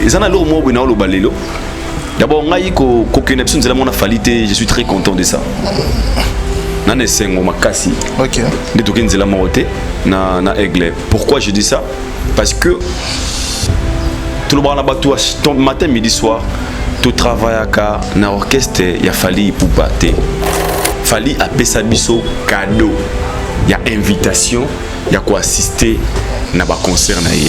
Zana lo mo bina lo balelo. D'abord ngai ko connexion de la mona falité, je suis très content de ça. Nane sengo makasi. OK. De token de la moroté na aigle. Pourquoi je dis ça? Parce que tout le monde là-bas ton matin midi soir tu travailles na orchestre ya Fally Ipupa te. Fally a pesa biso cadeau. Il y a invitation, il y a quoi assister na ba concert na ye.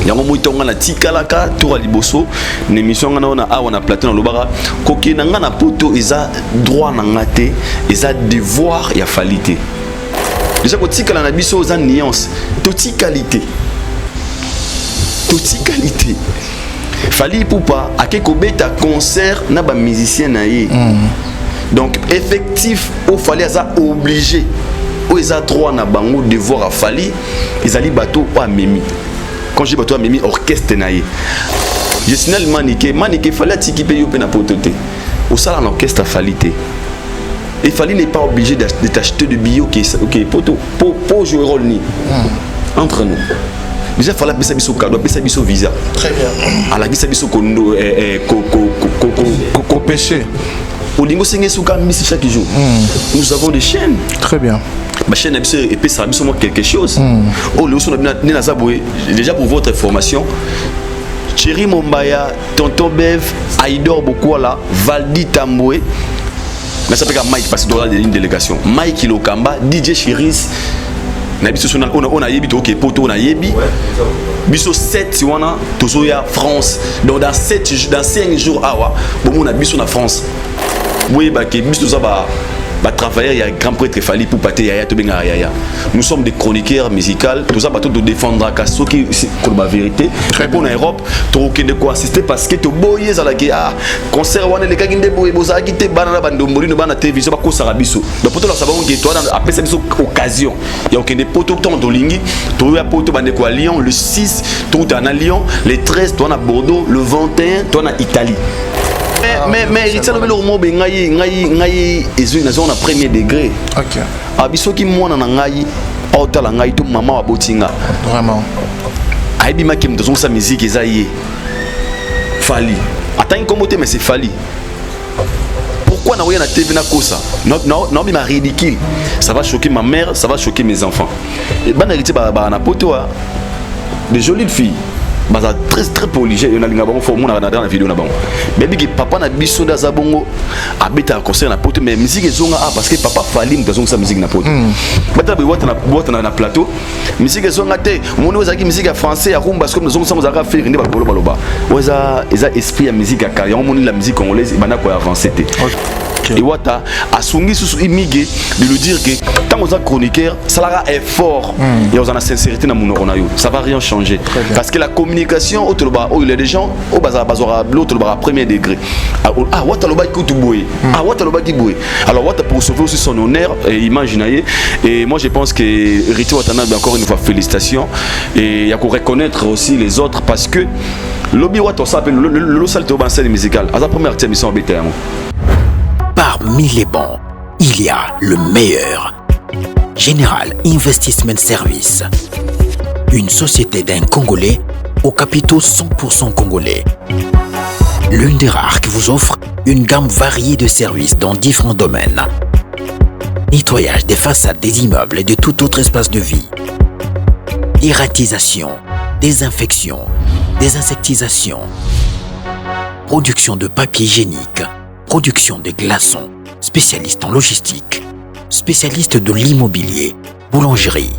Yango moitonga na tikalaka tour liboso l'émission ngana na awa na plateau na lobara koki na ngana poto eza droit na ngate eza devoir ya Fally te. Déjà ko tikala na biso eza nuance, toti qualité. Fally Ipupa a quelque beta concert na ba musicien na ye. Donc effectif au Fally eza obligé. O eza droit na bango devoir à Fally, ezali bateau pas mimi. Quand j'ai bateau mimi orchestre na ye. Je signale Maniké Fally tiki pe yo pe na pototé. Au sala en orchestre à Fally te. Et Fally n'est pas obligé de t'acheter de billets OK poto pour jouer rôle ni. Entre nous. Déjà Fally pesa biso cadeau, pesa biso visa. Très bien. Ala pesa biso kondo ko péché. Au lingo sengé souka misi chaque jour. Nous avons des chaînes. Très bien. Ma chaîne et puis ça a quelque chose. Oh, déjà pour votre information, Thierry Mombaya, Tonton Bev, Aïdor Bokwala, Valdi Tamboué, mais ça s'appelle Mike parce que c'est une délégation. Mike Ilokamba, DJ Chiris, on a yebi ok poto on a yebi. Biso 7 wana tozoya France. Donc dans 5 jours awa, bon on a biso na France. Oui bah que biso ça travailler il y a grand prêtre Fally Ipupa te yaya to benga yaya. Nous sommes des chroniqueurs musicaux, tout ça bateau de défendre à ce qui c'est la vérité. Très bon en Europe, to de quoi assister parce que to boyé za la concert wana les kaginde boye boza kité banana bandombori no bana télévision ba ko sarabiso. Donc poto la sabon que toi après ça biso occasion. Il y a aucun des potos ton dolingi, to ya poto bande ko Lyon le 6, to en à Lyon, le 13 toi na Bordeaux, le 21 toi na Italie. Mais il s'est levé le mot ngai ezui na zone premier degré. OK. Abiso ki mwana na ngai otala ngai to maman wa botinga. Vraiment. Aibi ma kem de sa musique ezaye. Fally. Attends comment mais c'est Fally. Pourquoi na na TV na kosa? Non mais ridicule. Ça va choquer ma mère, ça va choquer mes enfants. Et ban hérité ba na poto de jolies filles. Baza très poli, il y a un forme dans la vidéo na bango. Mais bigi papa na biso da zabongo abeta concert na poto mais musique ezonga parce que papa Fally mtazonga sa musique na poto. Bata be wata na plateau. Musique ezonga te, moni ozaki musique ya français ya rumba parce que nous sommes à faire inde ba baloba. Oza esprit ya musique ya kaya, on moni la musique congolaise bana ko avancer te. Et Wata a sungi sous imigé de lui dire que tant que chroniqueur, ça sera effort et on a sincérité dans mon oreille. Ça va rien changer parce que la communication autour de il y a des gens au bazar l'autre bas premier degré. Ah Wata loba qui tout boué. Ah Wata loba qui boué. Alors Wata pour sauver aussi son honneur et imaginez et moi je pense que Rito Watana encore une fois félicitations et il y a qu'on reconnaître aussi les autres parce que lobby Wata s'appelle le salto ban scène musicale. À sa première émission en BTM. Parmi les bons, il y a le meilleur. Général Investment Service. Une société d'un Congolais aux capitaux 100% congolais. L'une des rares qui vous offre une gamme variée de services dans différents domaines. Nettoyage des façades des immeubles et de tout autre espace de vie. Irratisation, désinfection, désinsectisation. Production de papier hygiénique. Production de glaçons, spécialiste en logistique, spécialiste de l'immobilier, boulangerie,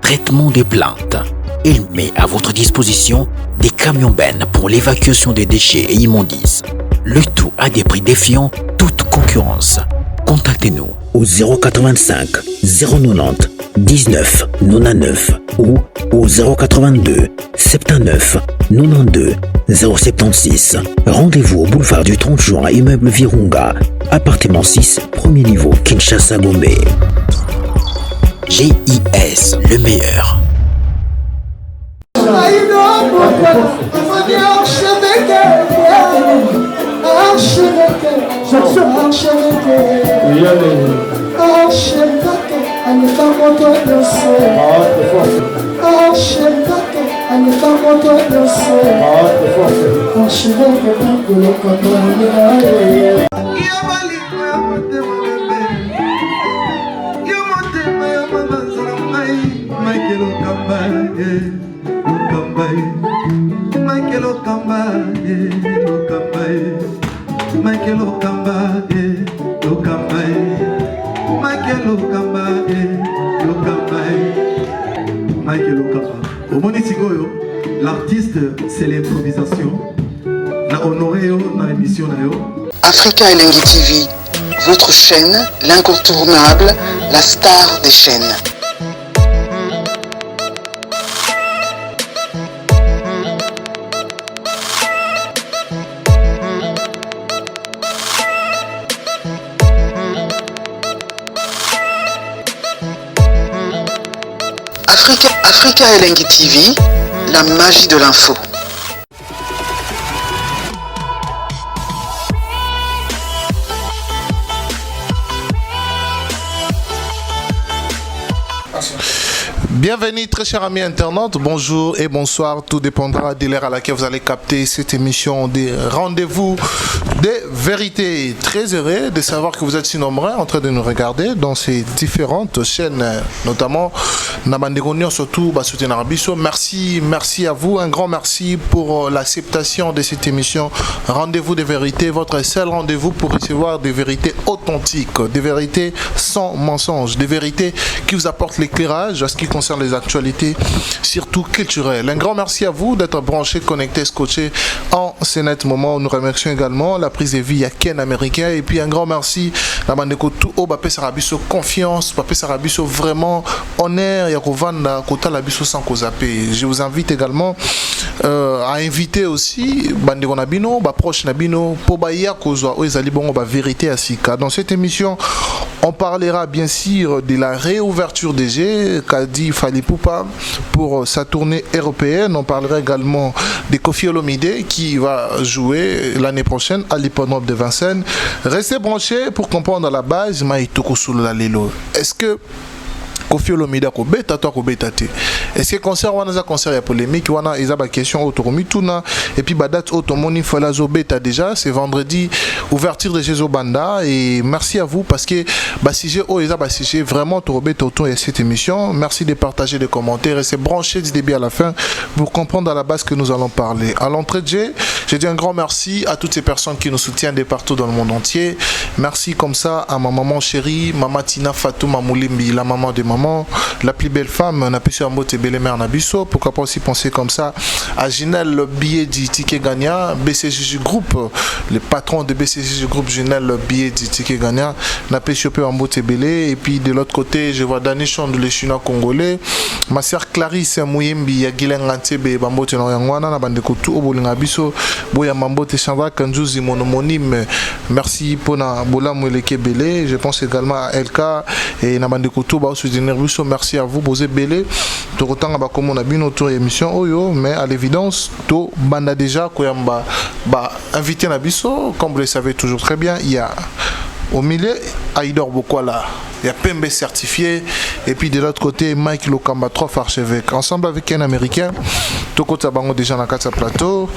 traitement des plaintes. Il met à votre disposition des camions-bennes pour l'évacuation des déchets et immondices. Le tout à des prix défiant toute concurrence. Contactez-nous au 085 090 19 99 ou au 082 79 92 076. Rendez-vous au boulevard du 30 juin à immeuble Virunga, appartement 6, premier niveau, Kinshasa Gombe. GIS, le meilleur. Archevêque, L'artiste, c'est l'improvisation. Na honoré dans l'émission. Africa Elengi TV, votre chaîne, l'incontournable, la star des chaînes. Africa Elengi TV, la magie de l'info. Bienvenue très chers amis internautes, bonjour et bonsoir, tout dépendra de l'heure à laquelle vous allez capter cette émission des rendez-vous des vérités. Très heureux de savoir que vous êtes si nombreux en train de nous regarder dans ces différentes chaînes, notamment Nabandegonio, surtout Bassouten Arabiso. Merci à vous, un grand merci pour l'acceptation de cette émission Rendez-vous des vérités, votre seul rendez-vous pour recevoir des vérités authentiques, des vérités sans mensonge, des vérités qui vous apportent l'éclairage à ce qui concerne les actualités, surtout culturelles. Un grand merci à vous d'être branchés, connectés, scotchés en ce net moment. Nous remercions également la prise de vie à Ken américain et puis un grand merci à Bandeko tout au Bapé Sarabiso confiance, Bapé Sarabiso vraiment honneur, Yakovanda Kota Labiso sans Kozapé. Je vous invite également à inviter aussi Bandeko Nabino, proche Nabino, Pobaya Kozwa, Oezali Bongo, vérité à Sika. Dans cette émission, on parlera bien sûr de la réouverture des Jeux qu'a dit Fally Ipupa pour sa tournée européenne. On parlera également de Koffi Olomide qui va jouer l'année prochaine à l'hippodrome de Vincennes. Restez branchés pour comprendre à la base Maïtoko Soulola Lelo. Est-ce que Koffi Olomide ko beta to ko beta te? Est-ce que concert wana za concert ya polémique wana eza ba question autoromi tuna et puis ba date automoni fala zo beta déjà c'est vendredi ouverture de Jésus Banda et merci à vous parce que ba sujet o eza ba sujet vraiment to beta autour de cette émission. Merci de partager, de commenter, restez branchés du début à la fin pour comprendre à la base que nous allons parler. À l'entrée de jeu, j'ai dit un grand merci à toutes ces personnes qui nous soutiennent de partout dans le monde entier. Merci comme ça à ma maman chérie, Maman Tina Fatou Mamoulimbi, la maman de maman, la plus belle femme, on a pu sur Mbote Belle-Mère Nabiso. Pourquoi pas aussi penser comme ça à Ginel, le billet du ticket gagnant, BCJJ Group, le patron de BCJJ Group, Ginel, le billet du ticket gagnant, on a pu choper en Mbote Belle. Et puis de l'autre côté, je vois Dani Chond, le chinois congolais, ma sœur Clarisse Mouyembi, Yagilen Rantebe, Bambote Noyangwana, Nabandekoutou, Obolingabiso, Boya Mambote Chandra, Kanjouzi, mon homonyme. Merci pour na Bola Moueleke Bele. Je pense également à LK et Nabandekoutou, merci à vous, Bosé Bele. Tout autant à comme on a bien autour émission Oyo, mais à l'évidence, tout banda déjà Koyamba invité Nabiso, comme vous le savez toujours très bien, il y a au milieu Aïdor Bokwala, il y a Pembe certifié, et puis de l'autre côté Mike Lokamba, 3 archevêques, ensemble avec un américain. Tout côté bango déjà dans le plateau.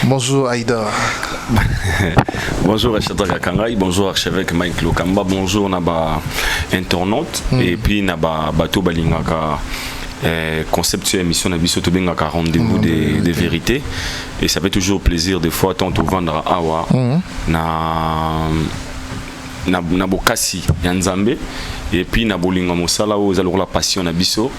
Bonjour Aïdor. Bonjour Rachida Gakangai, bonjour archevêque Mike Lokamba, bonjour Naba internaute et puis Naba Bato Balingaka. Conceptuel émission Nabiso Tobengaka rendez-vous des vérités et ça fait toujours plaisir des fois tant au vendre à Awa na bokasi ya Nzambe et puis na bolinga mosala o za la passion na biso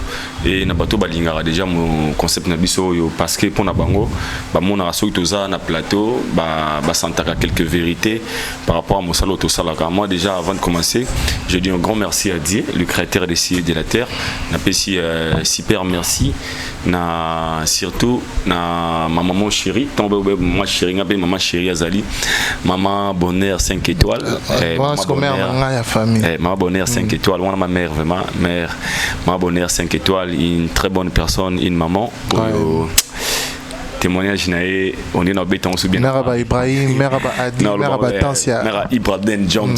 et na bato balingara déjà mon concept na biso yo parce que pour na bango ba mona raso toza na plateau ba santaka quelques vérités par rapport à mosala to sala. Moi déjà avant de commencer, je dis un grand merci à Dieu, le créateur des cieux et de la terre. Na pesi super merci na surtout na ma maman chérie, tombe moi chérie ngabe maman chérie Azali, maman bonheur 5 étoiles. Ma bonheur 5 étoiles, moi ma mère vraiment, ma bonheur 5 étoiles, une très bonne personne, une maman. témoignage naé on est dans béton sous bien Meraba Ibrahim, Meraba Adi, Meraba Tansia. Meraba Ibrahim Jones.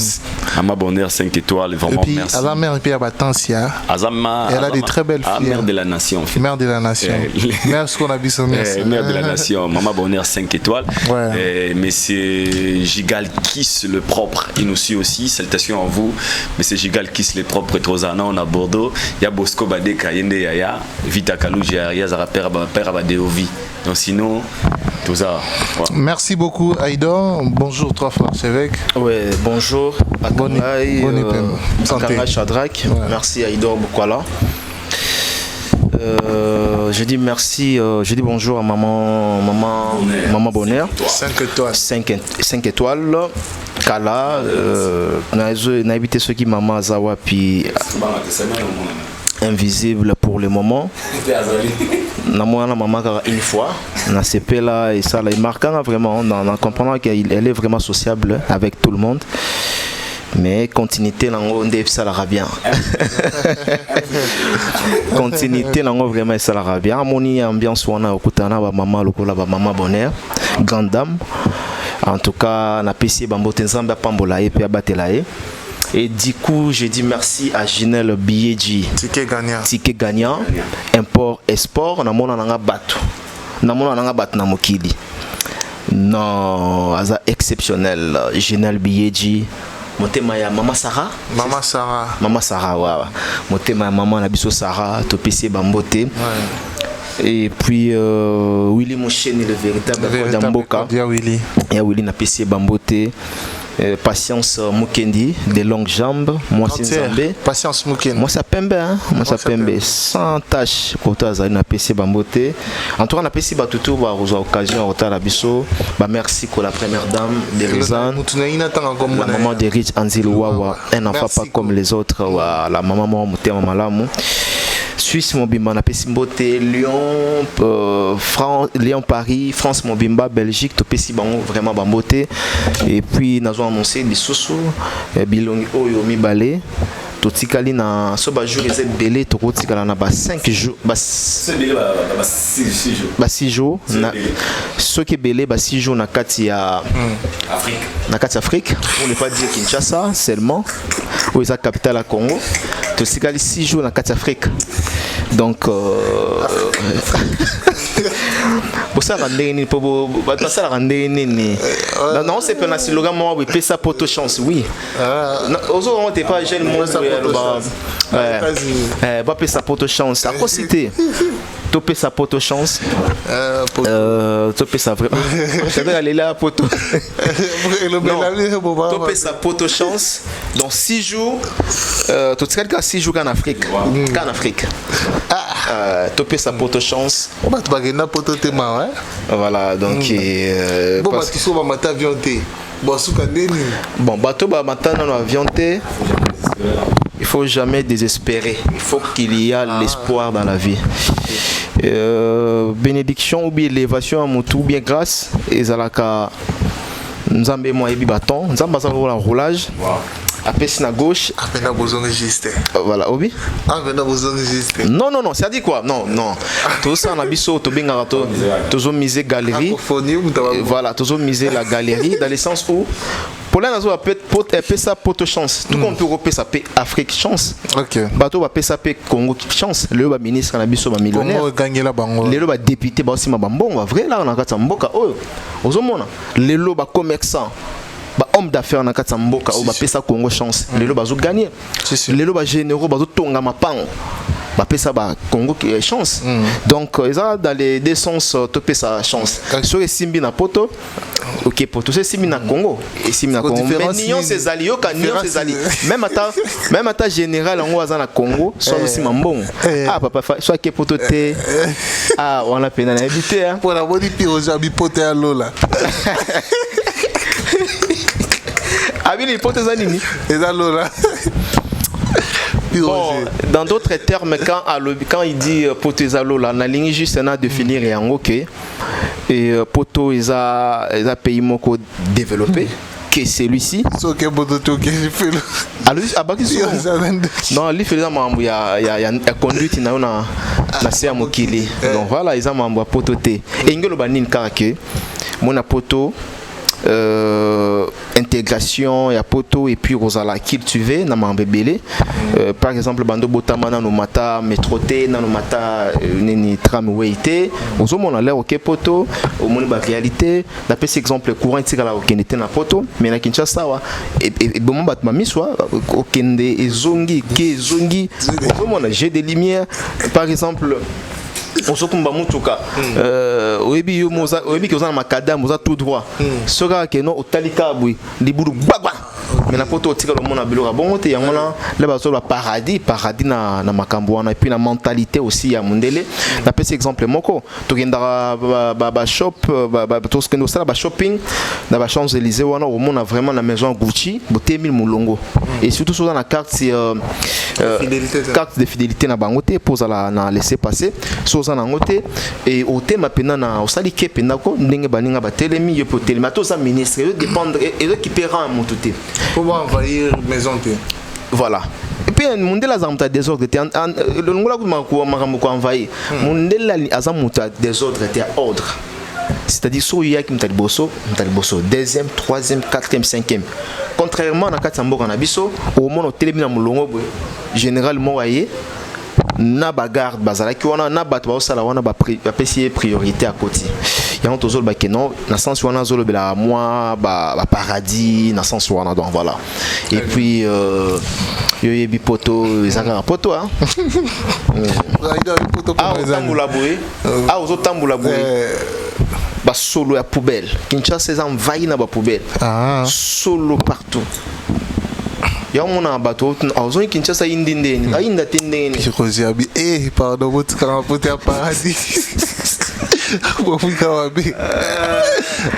Ama Bonheur 5 étoiles, vraiment et puis, merci. Azam Mère Meraba Tansia. Elle a des très belles filles. Mère de la nation en fait. Mère de la nation. Mère ce qu'on a vu son mère de la nation. Maman Bonheur 5 étoiles. Ouais. Monsieur Gigal Kiss le propre, il nous suit aussi. Salutations à vous. Monsieur Gigal Kiss le propre, Trozana, on a Bordeaux. Il y a Bosco Bade Kayende Yaya, Vita Kalouji Aria, Zara Père Abadeovi. Donc sinon, tout ça. Ouais. Merci beaucoup Aïdor. Bonjour trois frères Sévèque. Ouais, bonjour. Bonne santé. Shadrach. Ouais. Merci Aïdor Bukwala. Je dis merci, je dis bonjour à maman Bonheur. 5 étoiles. 5 étoiles. Kala, n'a évité ceux qui maman Zawa puis invisible pour le moment. Maman une fois, na CP là et ça là, il marque vraiment, en comprenant qu'elle est vraiment sociable avec tout le monde. Mais continuité lango ndef ça la bien. Continuité lango vraiment ça la bien. Amoni ambiance wana okutana ba maman lokola ba maman Bonheur, grande dame. En tout cas, na PC bambote nzamba pambola et puis abatela e. Et du coup, je dis merci à Ginelle Biéji. Ticket gagnant. Import export na mona nanga batu. Na mona nanga batu na mokili. Non, aza exceptionnel. Ginelle Biéji. Motema ya Mama Sarah. Mama Sarah, ouais. Motema ya Maman Nabiso Sarah, Topissé Bambote. Ouais. Et puis Willy Mouchen, le véritable Damboka. Il y a Willy Napissé Bambote. Patience Mukendi, des longues jambes. Moi c'est Patience Mukendi. Moi ça pembe, hein. Moi ça pembe. Sans tâche. Côté Azari Napissé Bambote. En tout cas Napissé Batutu va aux occasions au Tarabiso. Bah merci pour la première dame de Lausanne. La maman de Rich Anzil Wawa. Un enfant pas comme les autres. La maman Mouté Mamalamu. Suisse Mobimba, Napesi Mbote, Lyon, Lyon Paris, France Mobimba, Belgique, Topesi Bango vraiment Bambote. Et puis nous avons annoncé des sous Bilongi Oyomi Balé. Totikali na soba jour les belé to kotikala na ba 5 jours ba 6 jours na ceux qui belé ba 6 jours na kati ya Afrique na kati Afrique pour ne pas dire Kinshasa seulement où est la capitale à Congo totikali 6 jours na kati Afrique donc pour ça randeni pour ça randeni non c'est pas un slogan moi oui pesa poto chance oui aujourd'hui on t'es pas jeune monde va pesa poto chance à quoi citer topé sa poto chance topé sa vraiment j'avais aller là poto topé sa poto chance dans 6 jours tout ce qu'à 6 jours en Afrique topé sa poto chance voilà donc bon bateau ba matin dans l'avion T. Il faut jamais désespérer. Il faut qu'il y ait l'espoir dans la vie. Bénédiction ou bien élévation à mon tout bien grâce. Et Zalaka Nzambe moi et bâton. Nzamba ça va roulage. Après c'est à gauche. Voilà, Obi. Non, ça dit quoi? Non. Tout ça on a biso to benga to toujours miser galerie. Voilà, toujours miser la galerie dans le sens où pour l'instant on peut ça poto chance. Tout qu'on peut repérer ça Afrique chance. OK. Bateau va payer ça Congo chance. Le ba ministre na biso ba millionnaire. Congo gagner la bango. Le ba député ba aussi ma bambon vrai là on a kata mboka oh. Ozomona. Le lo ba commerçant. Ba homme d'affaires na kata mboka ou ba pesa Congo chance. Le lo ba zo gagner. Le lo ba généraux ba zo tonga mapango. Ba pesa ba Congo qui chance. Donc ça dans les deux sens topé sa chance. Sur les simbi na poto. OK poto c'est simbi na Congo et simbi na Congo. Mais nion ses alliés, nion ses alliés. Même à général en oza na Congo, soit aussi mambon. Ah papa soit que poto té. Ah on a peine à habiter hein. Pour la bonne pire abi poto à Lola. Abi les potes zanini. Et là Lola. Bon, dans d'autres termes, quand il dit potezalo, la ligne juste à définir et en ok. Et poto ils a pays moko développé. que celui-ci. So que bototo que je fais. Non, lui fait il y a conduite na se mokili. Donc voilà, ils ont mambo pototé. Et ngelo banin karake mon poto intégration ya poto et puis rosala cultiver na mambebele par exemple bando botama na no mata metroté na no mata nini tramway ozo mona l'air OK poto au moni ba réalité na pese exemple courant itikala okendete na poto mais na Kinshasa wa et bon bat mamiswa okende ezongi ke ezongi ozo mona j'ai des lumières par exemple on se combat mutuka oyebi yo moza oyebi ke ozana makadam moza tout droit soka ke no otalika bui libulu gbagba mais na poto otika lo mona bilora bongo te yango na le bazo ba paradis na makambo wana et puis na mentalité aussi ya mundele na pese exemple moko to kenda ba shop ba to skendo sala ba shopping na ba Champs-Élysées wana au mona vraiment na maison Gucci botemil mulongo et surtout sur la carte de fidélité na bangote pour na laisser passer soza na ngote et au thème pena na osali ke pena ko ndenge baninga batelemi yo potelema to sa ministre yo dépendre et récupérer motuté pour envahir maison te voilà et puis mundela zamta désordre te le ngola ko makambo ko envahir mundela azamuta désordre te ordre. C'est-à-dire sur yaki mtaliboso deuxième, troisième, quatrième, cinquième. Contrairement à Katsambo Kanabiso, au moment où télémina mulongo généralement aye na bagarde bazala ki wana na bato ba sala wana ba pesier priorité à côté. Ya on tozol ba kenon na sens wana zolo bela moi ba paradis na sens wana donc voilà. Et puis yo yebi poto ezaka poto hein. Ah tambula boy. Ah ozo tambula boy. Ba solo ya poubelle. Kinshasa c'est envahi na ba poubelle. Solo partout. Ya mona bato ozo Kinshasa indinde ainda tendene. Jikoziabi pardon votre campote à paradis. Bon fica wabi.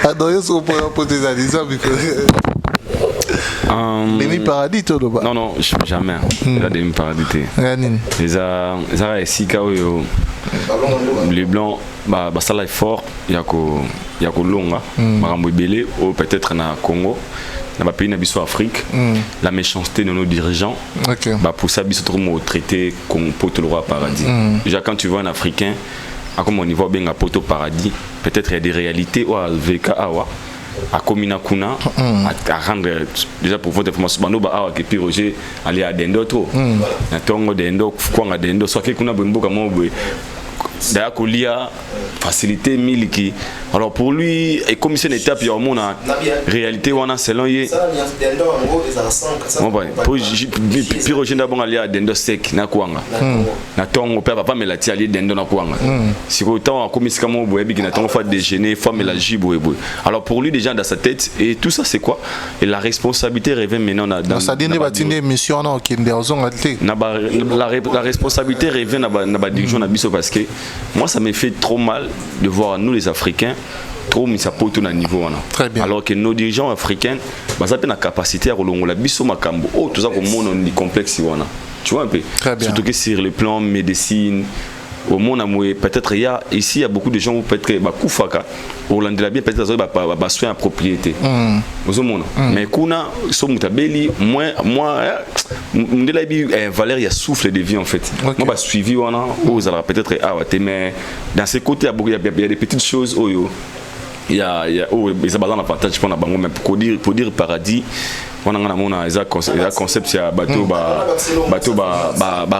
Adoyo so pour poter ça dis ça because demi paradis tout là-bas. Non, jamais. La demi paradis. Les a ici kaoyo. Les blancs ça là est fort, il y a ko longa, marambo belé ou peut-être na Congo. Dans le pays de Afrique, la méchanceté de nos dirigeants, pour ça, ils sont traités comme poteau le roi paradis. Déjà, quand tu vois un Africain, comme on y voit bien un poteau paradis, peut-être il y a des réalités ou à VK Awa, à Komina Kuna, à rendre déjà pour votre information, Banoba Awa qui puis Roger aller à Dendo trop. Na tongo Dendo, Kwanga Dendo, soit que Kuna Bembo comme d'ailleurs Kolia facilité miliki. Alors pour lui et commission étape il y a mon réalité wana selon ye pour Roger d'abord aller à Dendo sec na Kwanga na tongo papa me la ti aller Dendo na Kwanga si autant en commission comme boyebi qui na tongo fa déjeuner femme la jiboye. Alors pour lui déjà dans sa tête et tout ça c'est quoi et la responsabilité revient maintenant dans ça dit ne mission non qui la responsabilité revient na ba dirigeant na biso parce que moi ça me fait trop mal de voir nous les Africains trop mis à poto na niveau très bien. Alors que nos dirigeants africains bah ça peut la capacité à relongola biso makambo tout ça comme mon ni complexe wana tu vois un peu surtout que sur le plan médecine au monde peut-être il y a ici il y a beaucoup de gens peut-être bah kufaka au landela bien peut-être bah soin à propriété aux monde mais kuna so mutabeli moi ndela bi valeur il y a souffle de vie en fait moi bah suivi wana aux alors peut-être mais dans ces côtés il y a des petites choses il y a ça bazan la partage pour na bango mais pour dire paradis on a un concept c'est bateau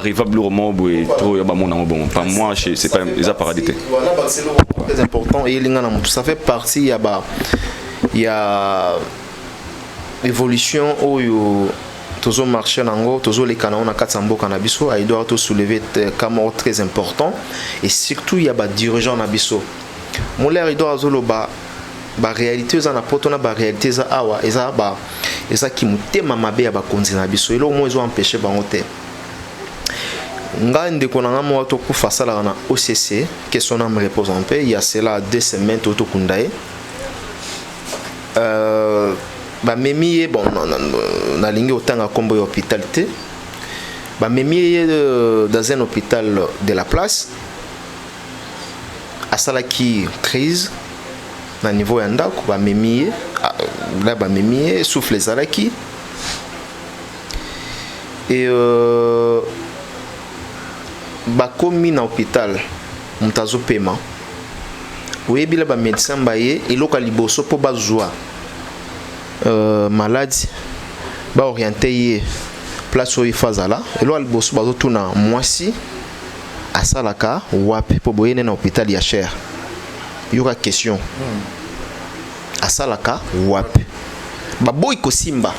rivable roman trop bon pas moi c'est pas les paradis très important et ça fait partie il y a évolution au toujours marché nango toujours les canons na Katsambo Kanabiso il doit tout soulever comme très important et surtout il y a des dirigeants nabiso mon l'air il doit azoloba ba réalité za na poto na ba réalité za awa eza ba eza ki mutema mabe ya ba konzi na biso elo mo ezo empêcher bango te nga ndeko na ngamo to ku fasala na OCC que son âme repose en paix il y a cela 2 semaines to kundae ba memi bon na lingi otanga kombo ya hôpital te ba memi dans un hôpital de la place à Salaki crise na niveau ya ndako bamemi là bamemi souffle ezalaki et bakomi na hôpital moto azopema oyebi la bamédecin baye eloka liboso mpo bazwa maladi baoriente ye place oyo ifa azala eloka liboso bazotuna mwasi asalaka wapi mpo boyene na hôpital ya cher yoka question asalaka wapi baboyi kosimba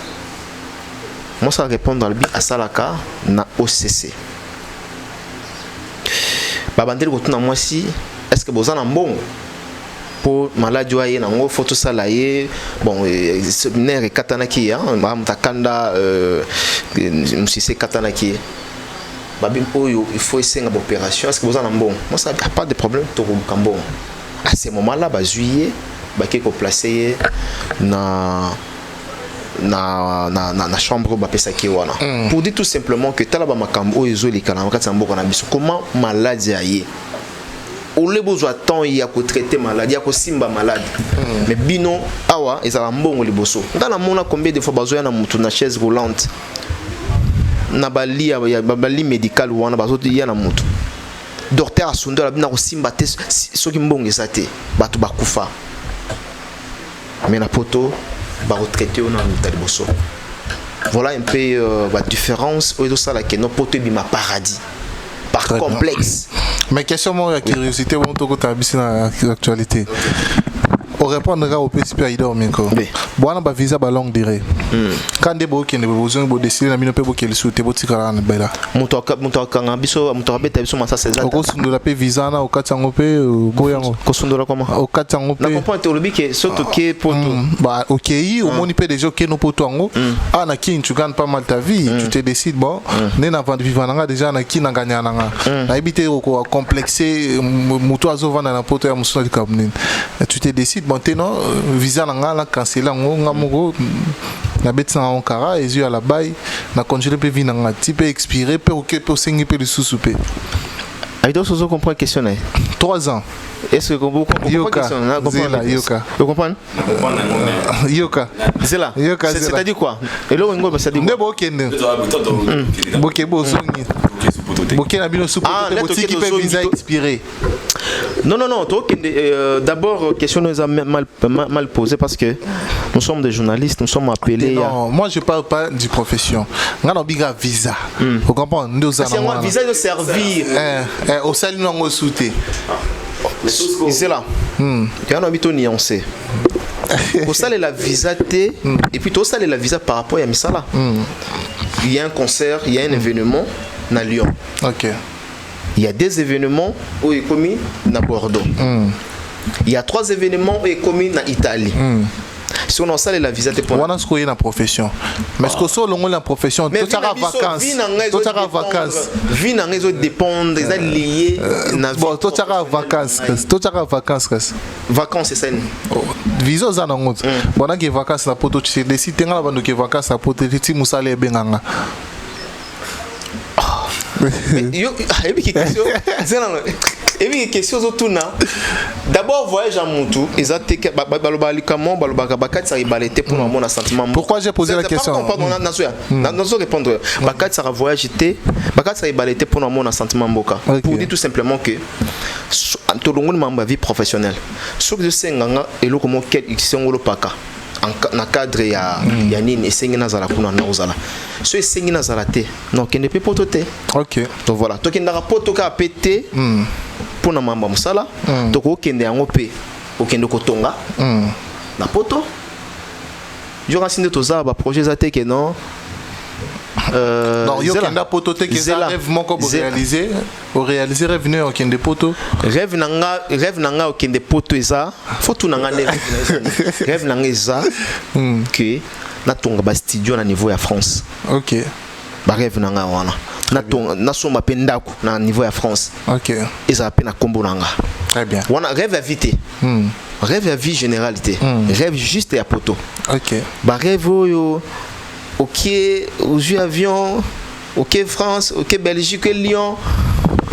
mwasi arépondre albi asalaka na OCC babandeli kotuna mwasi est-ce que boza na mbongo pour maladi oyo nango fo tosala ye bon séminaire ekatanaki ya mutakanda musise ekatanaki babim oyo il faut esenga opération est-ce que boza na mbongo moi ça pas de problème tokobuka mbongo à ce moment là bazuye bake ko placer ye na chambre bapesaki wana pour dire tout simplement que tala ba makambo oyo ezolika na makati ya mboka na biso comment maladie aye ole bozwa temps ya ko traiter maladie ya ko simba malade mais bino awa ezala mbongo liboso ndana mona combien de fois bazoya na mutu na chaise roulante na bali ya bali médical wana bazoto ya na mutu docteur asundo la bina ko simba te soki mbongo ezate batu bakufa mais na poto baretraité on a liboso voilà un peu la différence au ça là que nos poto bima paradis par très complexe bien. Mais question moi curiosité bon to ko tabisi na actualité on répondra au PCP Aïda Minko bon ba visa ba longue durée quand des bo qui ne besoin bo décider na mino pe bo qui le souhaiter bo tikala na bela muto kanga biso muto abeta biso masa seza ko sundola pe visa na o katsango pe boyango ko sundola comment o katsango pe na comprendre théologie que surtout que poto bah OK au moni pe déjà que no poto ngo na ki tu gagnes pas mal ta vie tu te décides bon né na vendre vivant nga déjà na ki na gagner nga na ebité ko complexer muto azovana na poto ya musuna kabune tu te décides bon non visa nga la canceler nga moko na betsa en kara et à la bail na congeler pe vina nga type expiré pe OK pe sengi pe le sous-souper Aïda sozo comprend question 3 ans est-ce que vous comprenez question Yoka Yoka vous comprenez Yoka c'est là c'est-à-dire quoi et là ngo ba c'est-à-dire ndebo kende bokebo zongi bokena bino soupe te botiki pe visa expiré. Non, d'abord, question nous a mal posée parce que nous sommes des journalistes, nous sommes appelés. Non, moi je parle pas du profession. On a un visa. Vous comprenez? Nous avons un visa de servir. Au salut, nous avons sauté. C'est là. Il y a un habit nuancé. Au salut, la visa T. Et puis, au salut, la visa par rapport à Misala. Il y a un concert, il y a un événement dans Lyon. Ok. Il y a des événements où il est commis à Bordeaux. Il y a 3 événements où il est commis en Italie. Si on a ça, la visa, on a ce qu'on a dans la profession. Mais ce que soit l'on a la profession, tout ça vacances. Tout ça vacances. Vie n'a rien dépend des liés. Bon, tout ça vacances. Tout ça vacances. Vacances, c'est ça. Visa za nango. Bon, on a vacances la poto. Tu décides de la bande que vacances la poto. Tu moussa les benganga. Question d'abord voyage à Moutou pourquoi j'ai posé la question pour dire tout simplement que tout le monde ma vie professionnelle ce que je sais et le comment na cadre ya nini esengi nazala kuna na ozala so esengi nazala te non kende pe poto te OK donc voilà to kende poto ka pété pour na mamba musala to ko kende yango pe okende kotonga na poto yo rasinde to za ba projet za te que non non yo kenda poto te que ça rêve mon ko réaliser au réaliser rêve ne okende poto rêve nanga okende poto eza faut tout nanga rêve nanga eza que na tonga ba studio na niveau ya France. OK ba rêve nanga wana na tonga na soma pe ndako na niveau ya France. OK eza pe na kombo nanga très bien wana rêve à vite rêve à vie généralité rêve juste ya poto. OK ba rêve yo OK aux avions OK France OK Belgique Lyon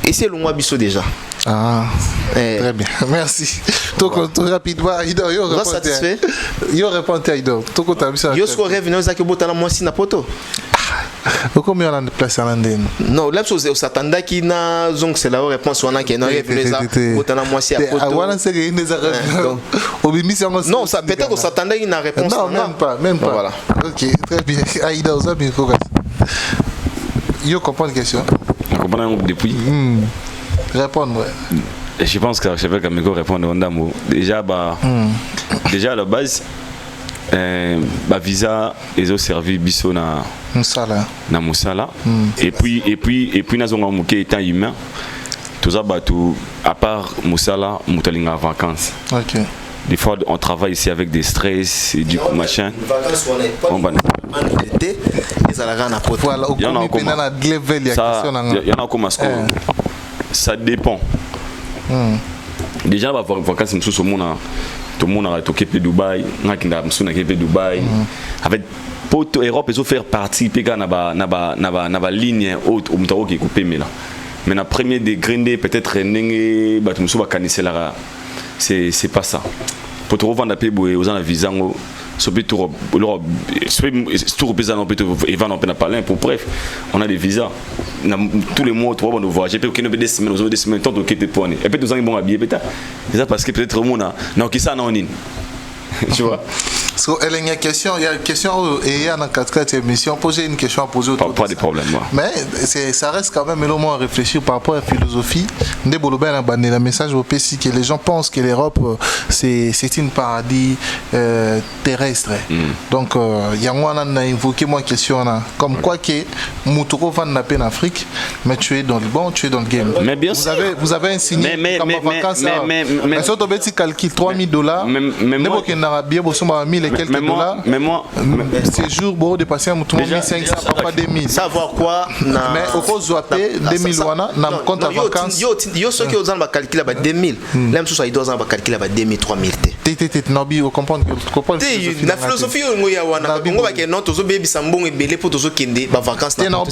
Et c'est le mois biso déjà. Ah, très bien. Merci. Donc, rapidement, Aïdor, yo répond. Satisfait. Yo répond à Aïdor. Tout compte à ça. Yo score rêve, nous avons boté la moitié na poto. Combien on a de place à l'Andenne? Non, là, on s'attendait qu'il n'a donc c'est la réponse on a qui n'a rêve les a boté la moitié à poto. Voilà, c'est une des arrêts. Non, ça peut-être qu'on s'attendait qu'il n'a réponse. Non, même pas. Voilà. Ok, très bien. Aïdor, ça bien quoi. Yo comprend la question. On comprend depuis. Répondre, ouais. Je pense que je vais quand même répondre au Ndamo. Déjà, déjà à la base, visa ils ont servi biso na Moussala. Et puis nous avons manqué étant humain. Tout ça à part Moussala, nous en vacances. OK. Des fois on travaille ici avec des stress et du machin. Voilà, il y en a comme ça dépend. Déjà, les vacances, tout le monde a toqué de Dubaï, Dubaï. Avec pour l'Europe, ils ont fait participer dans la ligne haute où on est coupé. Mais la première degré, peut-être, c'est pas ça. Pour te revendre aux gens à visa, bref, on a des visas. Tous les mois, on va voyager. Des semaines, tant que tu es et puis, nous avons habillé. C'est parce que peut-être au monde, non, qui ça, non, tu vois. Il y a une question, et il y a dans 4 émissions, poser une question à poser autour pas de problème. Mais ça reste quand même le moment à réfléchir par rapport à la philosophie. Le message au PC que les gens pensent que l'Europe c'est un paradis terrestre. Donc il y a moi on a invoqué moi question là, comme quoi que Moutouko va en Afrique, mais tu es dans le bon, tu es dans le game. Mais bien vous avez un signe comme vacances. Mais si on te calcule $3,000, et quelques dollars. Mais moi, ces jours, bon, de passer à 1500, pas 2000. Savoir quoi? Mais au cours de 2000, on a compte à vacances. Yo, ceux qui ont calculé à 2000, même si ils ont calculé à 2000, 3000. Nabi, vous comprenez? La philosophie, on va que non, tous les bébés sont bons et belés pour tous ceux qui ont des vacances. Moi,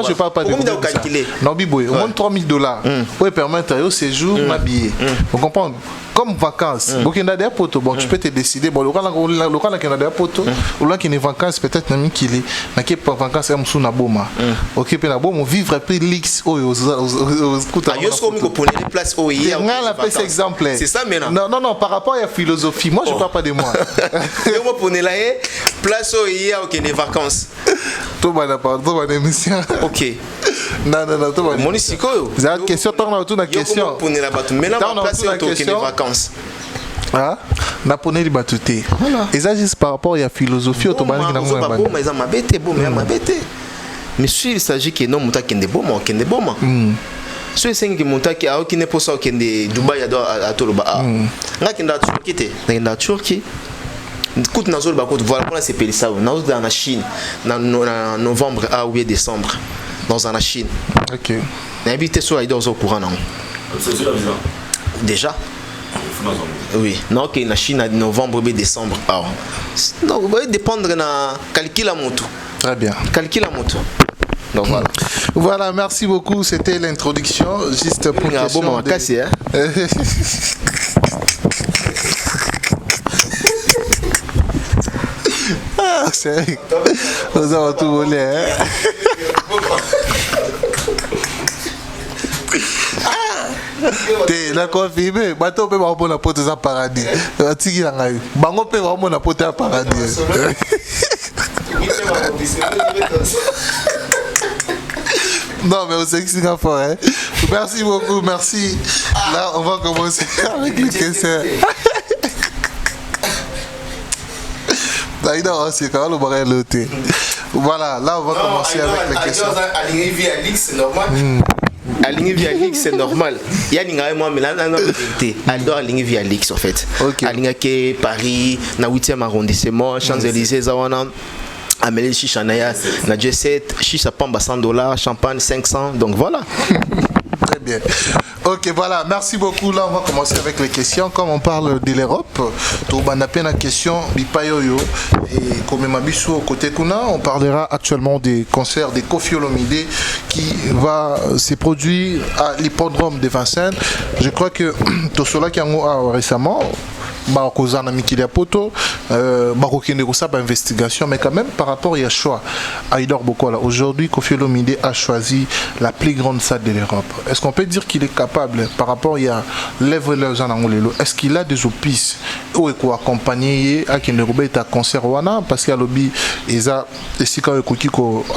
je ne parle pas de calculer. Nabi, au moins $3,000 pour permettre au séjour m'habiller. Vous comprenez? Comme vacances, bon, tu peux te décider. Bon, le cas qui a des potes, ou là qui est vacances, peut-être même qu'il est pas vacances, c'est un boma. Ok, puis on vivre après l'X aux exemple. C'est ça maintenant. Non, par rapport à la philosophie, moi je parle pas de moi. Yo pour la place où il y a des vacances. Tout va dans émission. Ok. Non, tout va. Mon isiko. C'est une question, t'en as autour de la question. Pour la bateau. Mais là, on place autour des vacances. Ah, na pone li batute. Et ça juste par rapport à la philosophie automatique na moi. Bon, mais ça m'a bêté, mais si il s'agit que non muta kende bon, kende bon. So c'est que muta ki a qui n'est pas ça kende Dubaï à Toloba. Na kenda Turquie te, na Turquie. Écoute na zone ba côte voilà pour la c'est ça. Na dans la Chine, dans novembre à ou décembre dans la Chine. OK. Na habité sur les deux au courant non. C'est sur la visa. Déjà. Oui, non, que la Chine en novembre et décembre. Donc, vous allez dépendre de calcul à moto. Très bien. Calcul à moto. Donc voilà. Voilà, merci beaucoup. C'était l'introduction. Juste pour une question. Cassé, hein? Ah, c'est. Nous avons tout volé, hein? La confirmé, bateau peut avoir la porte à paradis. Tiki la ngaï. Bango peut avoir la porte à paradis. Non, mais on sait que c'est un fort, hein. Merci beaucoup, merci. Là, on va commencer avec les questions. C'est quand même le loté. Voilà, là, on va commencer avec les questions. C'est normal. Aligné via Lix, c'est normal. Il y a une moi mais là non vérité. Elle doit aligner via Lix en fait. Aligné que Paris, na 8e arrondissement, Champs-Élysées, Zawana, Amélie Chichanaya, na J7, Chicha Pamba $100, Champagne 500. Donc voilà. Très bien. Ok, voilà, merci beaucoup. Là, on va commencer avec les questions. Comme on parle de l'Europe, on a plein de questions. Et comme Mabiso côté Kuna, on parlera actuellement des concerts de Koffi Olomide qui va se produire à l'hippodrome de Vincennes. Je crois que tout cela qui a récemment, Barokozana Mikilia Poto, Barokende Rosa, investigation, mais quand même par rapport à choix, Aïdor Bokola, aujourd'hui, Koffi Olomide a choisi la plus grande salle de l'Europe. Est-ce qu'on peut dire qu'il est capable, par rapport à l'œuvre Zanangolelo, est-ce qu'il a des opices ou accompagner à Kenderobé à concert Wana, parce qu'il y a lobby, ils a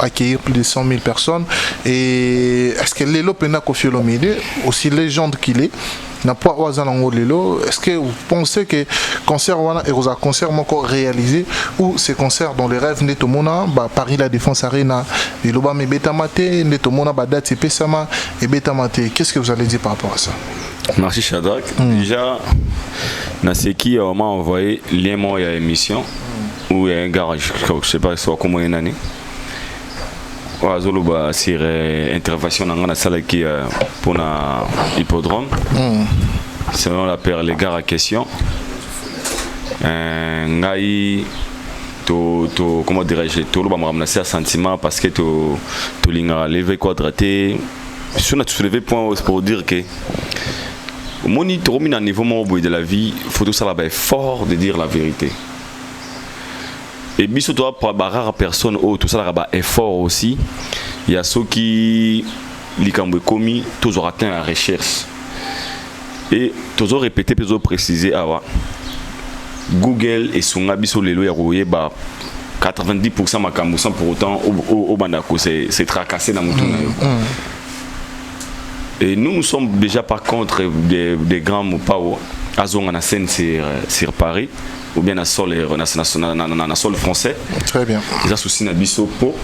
accueillir plus de 100 000 personnes, et est-ce que l'élo pena Koffi Olomide, aussi légende qu'il est, n'a pas Lelo. Est-ce que vous pensez que concert wana et un concert encore réalisé ou ces concerts dans les rêves netomona Paris la Défense Arena et loba me betamate netomona date pesama et betamate, qu'est-ce que vous allez dire par rapport à ça? Merci Shadrach. Déjà Naseki m'a envoyé lien moi à émission où il y a un garage, je sais pas soit comment une année. Zoloba sur intervention dans la salle qui pour l'hippodrome. Selon la paire les gars à question. Ngai to comment dirais-je, to le bamram un sentiment parce que to linga levé quadraté. Si on a soulevé point pour dire que monitor à niveau de la vie, faut tout ça là-bas fort de dire la vérité. Et bien surtout pour rare personne tout ça là est fort aussi. Il y a ceux qui l'ont commis toujours atteint la recherche et toujours répété toujours précisé Google et son abisso lelo ya roye 90% makambusan pour autant au bandako c'est tracassé dans mon et nous sommes déjà par contre des grands moupao azonga na scène sur Paris ou bien na sol français. Très bien. Ils ont souci na biso po.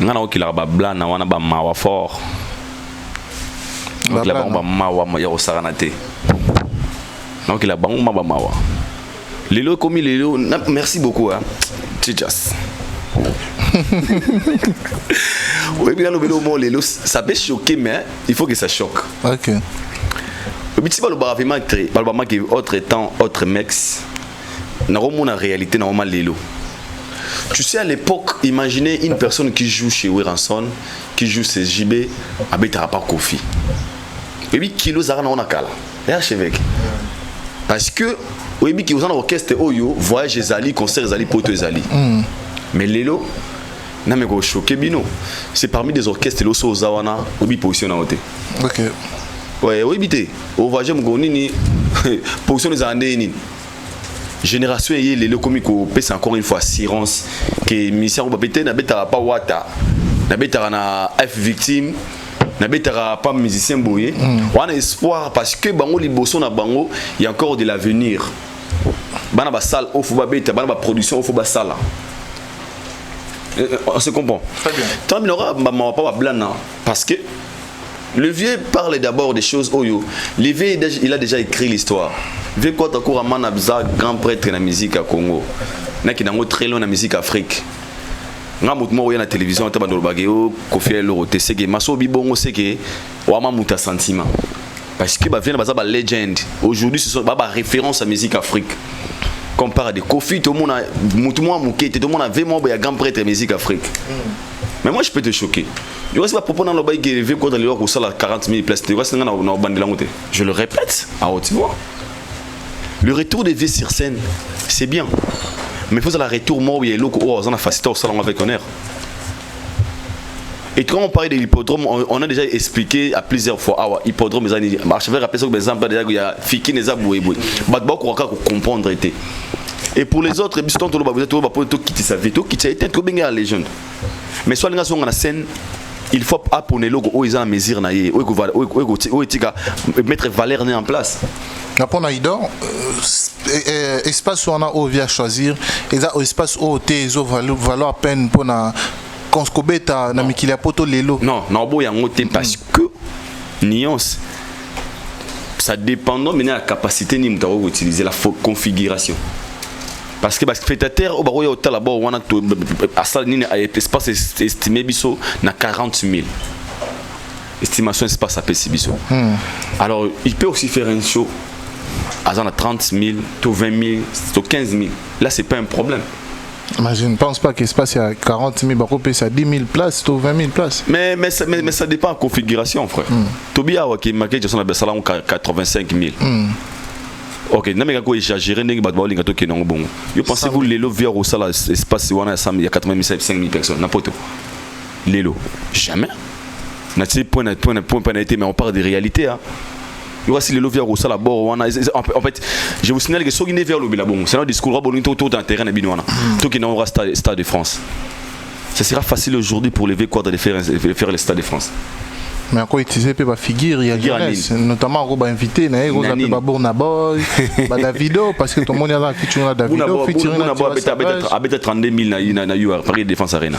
Ngana o kila ba blanc na wana ba mawa fort. Donc la ba mawa ya osaranate. Donc la ba mawa. Lelo komi lelo, merci beaucoup hein. Tijas. Oui, bien le mot lelo, ça peut choquer mais il faut que ça choque. OK. Si vous avez autre temps, autre mecs, nous avons la réalité, nous avons l'élo. Tu sais, à l'époque, imaginez une personne qui joue chez Weranson, qui joue chez JB, habitera pas Koffi. Et puis, kilo Zara n'a pas de archevêque. Parce que, oui, qui vous en orchestre, Oyo, voyage Zali, concert Zali, poteau Zali. Mais l'élo, n'a pas choqué, bino. C'est parmi des orchestres, l'osso aux Zawana, ou bien positionné en côté. Ok. Ouais, oui, bité. Au voyage, ni position des années. Génération et les comiques c'est encore une fois assurance que mission va péter n'a pas wata n'a na F victime n'a pas musicien boyé on a espoir parce que bango liboso na bango il y a encore de l'avenir bana ba salle au faut ba beta bana ba production au faut ba salle on se comprend très bien tant il aura pas blanc parce que le vieux parle d'abord des choses oyo. Le vieux il a déjà écrit l'histoire. Vieux quoi t'as cours Abza grand prêtre de la musique à Congo. N'a qui n'a très long la musique Afrique. N'a moutmo oya na télévision t'as bandol bagéo Koffi Olomide c'est que maso bibongo c'est que wama muta sentiment. Parce que bah vient baza ba legend. Aujourd'hui ce sont ba référence à musique Afrique. Compare à des Koffi tout le monde a moutmo mouké tout le monde a vraiment ba grand prêtre de musique Afrique. Mais moi je peux te choquer. Je ne sais pas pourquoi dans le bail qui est contre les gens qui 40 000 places. Je le répète à haute voix. Le retour des vies sur scène, c'est bien. Mais il faut un retour mort où il y a l'eau on a facilité au salon avec honneur. Et quand on parlait de l'hippodrome, on a déjà expliqué à plusieurs fois. Hippodrome, je vais rappeler ça que exemple, il y a Fiki Neza Bouéboué. Mais il faut comprendre. Et pour les autres, vous êtes quitter sa vie, quitter été trop bien à la légende. Mais soit les gens sont en scène, il faut apprendre logo où ils ont mesure naïe, où mettre valeur en place. Après Aïdor, espace où on a via choisir, espace où tu valoir à peine pour na conscobeta na mikilia poto lelo. Non, non bo yango te parce que nuance ça dépend de la capacité ni mutaro utiliser la configuration. Parce que spectateur au baroya hôtel là-bas on a tout à ça ni espace estimé biso na 40 000. estimation espace à Pessibiso. Alors, il peut aussi faire un show à 30 000, 20 000, 15 000. Là, c'est pas un problème. Mais je ne pense pas qu'il se passe à 40 000, c'est à 10 000 places, 20 000 places. Mais ça dépend de la configuration, frère. Tobia, qui est marqué, je suis salon 85 000. Ok, je vais exagérer, je pense que vous, Lélo, via au salaire, espace, il y a 85 000 personnes, n'importe où. Lélo, jamais. Mais on parle des réalités. Voici les loviers au salaire bord. En fait, je vous signale que ceux qui ne vers le bilabon, c'est un discours tout dans terrain de Binoana, tout qui n'aura Stade de France. Ce sera facile aujourd'hui pour les V-Quadres de faire le Stade de France. Mais encore utiliser la figure, il y a jeunesse, notamment on va inviter, on va appeler Bournaboy, Davido, parce que tout le monde est là, featuring Davido, featuring Bournaboy, 32 000 na Paris Défense Arena.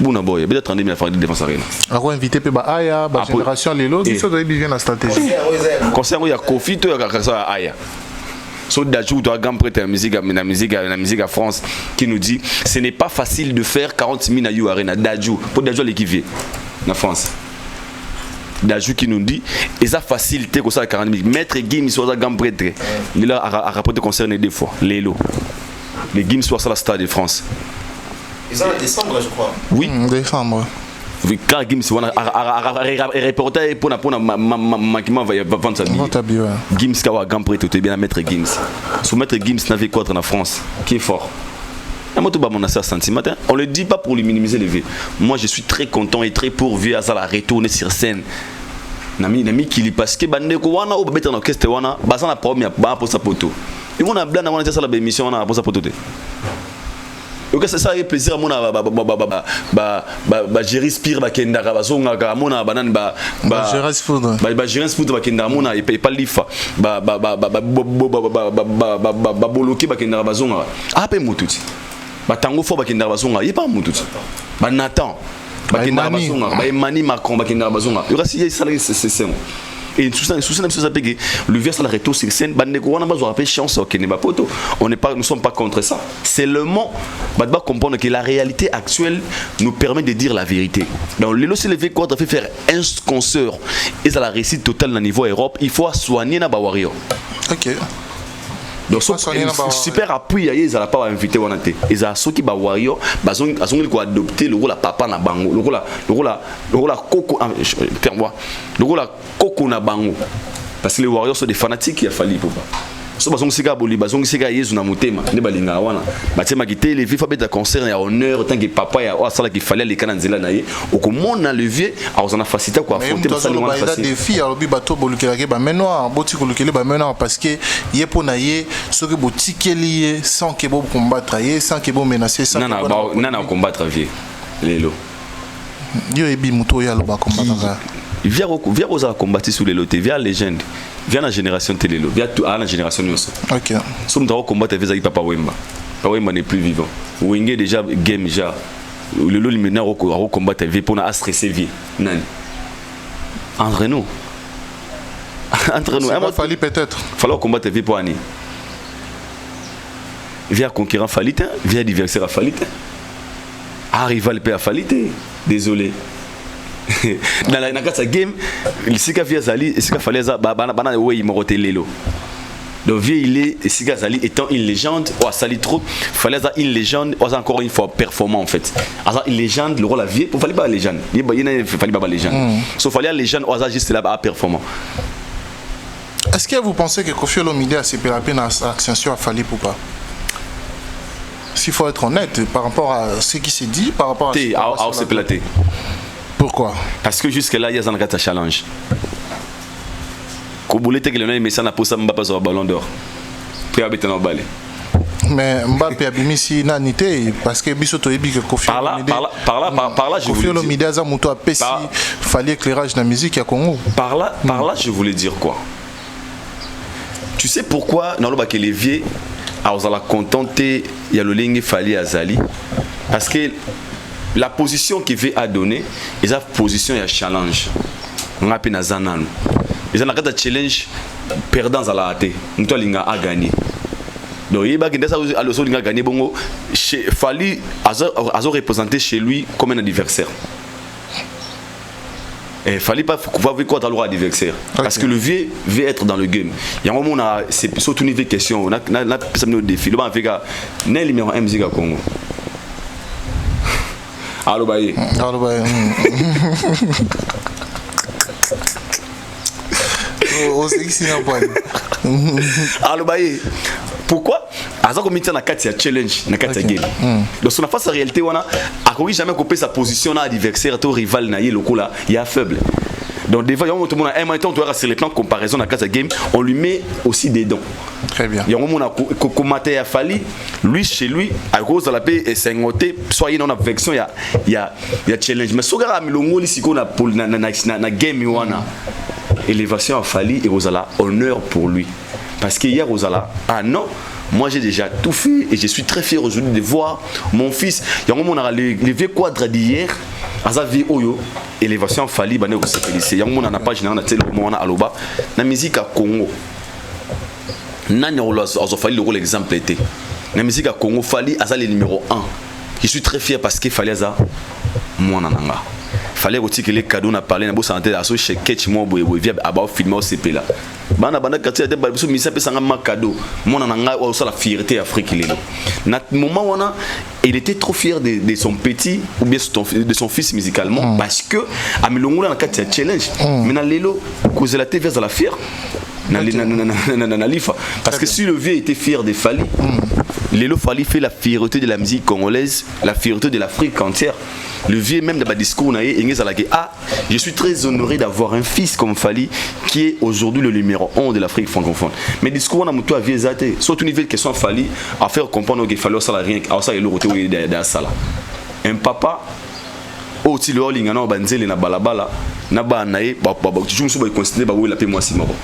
Bournaboy, il y a 32 000 à Paris Défense Arena. On va inviter Aya, la génération Lelo, c'est ça qui vient la stratégie. Concernant il y a Kofi, il y a Aya. So Dajou doit grand prêtre la musique à France qui nous dit ce n'est pas facile de faire 40 000 na You Arena Dajou pour Dajou l'équivier en France. Dajou qui nous dit et ça facilité comme ça 40 000 maître Gims soit grand prêtre il a rapporté concerné deux fois Lélo les Gims soit ça la Stade de France. Ils sont en décembre je crois. Oui, décembre. Quand Gims a reporté pour manquement va vendre sa billet. Gims kawa grand prêtre tu bien mettre Gims. Sous mettre Gims n'avait quoi en France qui est fort. On le dit pas pour lui minimiser les vies. Moi je suis très content et très pourvu à ça la retourner sur scène. Nami qui parce que bande ko wana ou mettre en orchestre wana basan la première ba pour sa poto. Et on a blanc on a ça la émission wana pour sa poto. Ok, c'est ça avec plaisir à mon gérer spire bakenda bazonga ka mona banane gérer food gérer food bakenda mona et pas lifa boloki bakenda bazonga ape mututi batango fo bakenda bazonga y pas mututi ba Nathan bakenda bazonga ba Emmanuel Macron bakenda bazonga y aura si ça c'est et tout ça le vieux ça la retour sur scène chance nous sommes pas contre ça seulement comprendre que la réalité actuelle nous permet de dire la vérité. Donc les lots levé quoi fait faire un concert et ça la réussite totale au niveau Europe il faut soigner na Bawario. OK. Donc super appui ils n'ont pas invité wanate ils ont ceux qui Bawario bazong ko adopter le rôle la papa na bango le rôle la coco le rôle la coco na bango parce que les Warriors sont des fanatiques il a fallu pour pas so bazong sika boli bazong sika yezu na mutema ne balinga wana batema kité les vieux beta concert ya honneur tant que papa ya o sala qui fallait les kana nzela na ye okomona le vieux a ozana facilité quoi affronter ça le wana facile des filles alors bi bato bolukela ke ba menoir boti kolukele ba menoir parce que ye pona ye so que botikeli sans que bo combattre ye sans que bo menacer sans non combattre vieux lelo yo ebi muto ya lo ba combattre via aux combattre sous les lotés via légende via la génération Télélo via à la génération Nyoso. OK. Somme d'avoir combattre avec Papa Wemba. Papa Wemba n'est plus vivant. Wenge déjà game déjà. Le lot maintenant au combattre avec pour na stresser vie. Nani. Entre nous. Il fallait peut-être. Fallait combattre avec pour Ani. Via conquérant Falite, via adversaire Falite. Rival peut Falite. Désolé. Dans la game il s'est via Zali et s'est fallait ça bana ouais il moroté Lelo donc vieux il est s'est Zali étant une légende ou Sali trop fallait ça une légende ou encore une fois performant en fait une légende le rôle la vie pour fallait pas légende il fallait pas légende sauf fallait légende ou juste là bas performant. Est-ce que vous pensez que Kofi Olomide a ses pénapé dans Ascension a fallu ou pas? S'il faut être honnête par rapport à ce qui s'est dit par rapport à se plater. Pourquoi? Parce que jusque-là, il y a un challenge. Koboulete que le nom est n'a pas ça Mbappé sur le ballon d'or. Puis habiter dans le balai. Mais Mbappé a mis si nanité parce que bisoto ebi que Kofi Olomide. Par là, je voulais dire. Kofi Olomide a zamuto a pesi fallait éclairage dans la musique à Congo. Par là, je voulais dire quoi? Tu sais pourquoi dans le bac les vieux a la contenter il y a le ligne fallait à Zali parce que la position qu'il veut a donné, et sa position est un challenge. On a peine à Zanan. Ils ont un challenge perdant à la hâte. Nous avons gagné. Donc il a gagné. Fali a représenté chez lui comme un adversaire. Il fallait pas voir quoi dans le adversaire. Parce que le vieux veut être dans le game. Il y a un moment, c'est surtout une question. On a un défi. Le banc fait que n'est numéro 1 musique à Congo. Allô, Baye. Allô, Baye. On sait que c'est un point. Allô, Baye. Pourquoi? Aza comme il y a un challenge, un game. Donc, sur la face de la réalité, on a jamais coupé sa position à l'adversaire, au rival, il y a faible. Donc, des fois, tout le monde a un temps, sur les plans de comparaison dans la game, on lui met aussi des dons. Très bien. Il y a un moment où Komaté a fallu, lui, chez lui, à cause de la paix et 5 côtés, soit il y a une affection, il y a challenge. Mais si on a une game, élévation a fallu et vous avez honneur pour lui. Parce qu'hier, vous allez, ah non, moi j'ai déjà tout fait et je suis très fier aujourd'hui de voir mon fils. Il y a un moment où on a les vieux quadres d'hier, à sa vie, élévation a fallu, il y a un moment où on a pas général, on a aloba, la musique à Congo. Nani a fallu le rôle exemple était. La musique à Congo, fallu, à le numéro 1. Je suis très fier parce qu'il fallait ça, moi nananga. Fallait aussi que les cadeaux n'a parlé, n'a pas santé à ce chez Ketch moi via about film au CP là. Bana quartier de Balbiso mi sapé sanga ma cadeau. Mon nanga ou ça la fierté Afrique il est là. Nat moment on a il était trop fier de son petit ou bien de son fils musicalement parce que a milongola na quartier challenge. Mais na lelo cause la TV vers la fière. Parce que si le vieux était fier de Fali, Lelo Fali fait la fierté de la musique congolaise, la fierté de l'Afrique entière. Le vieux même dans le discours, je suis très honoré d'avoir un fils comme Fali qui est aujourd'hui le numéro 1 de l'Afrique francophone. Mais le discours, on a mutué à vieux zate, surtout niveau de question Fali, à faire comprendre qu'il fallait ça rien, à ça il est dans ça là. Un papa, aussi le holding na banzeli na balabala na ba nae ba toujours so ba considérer ba oui la paix moi si moko.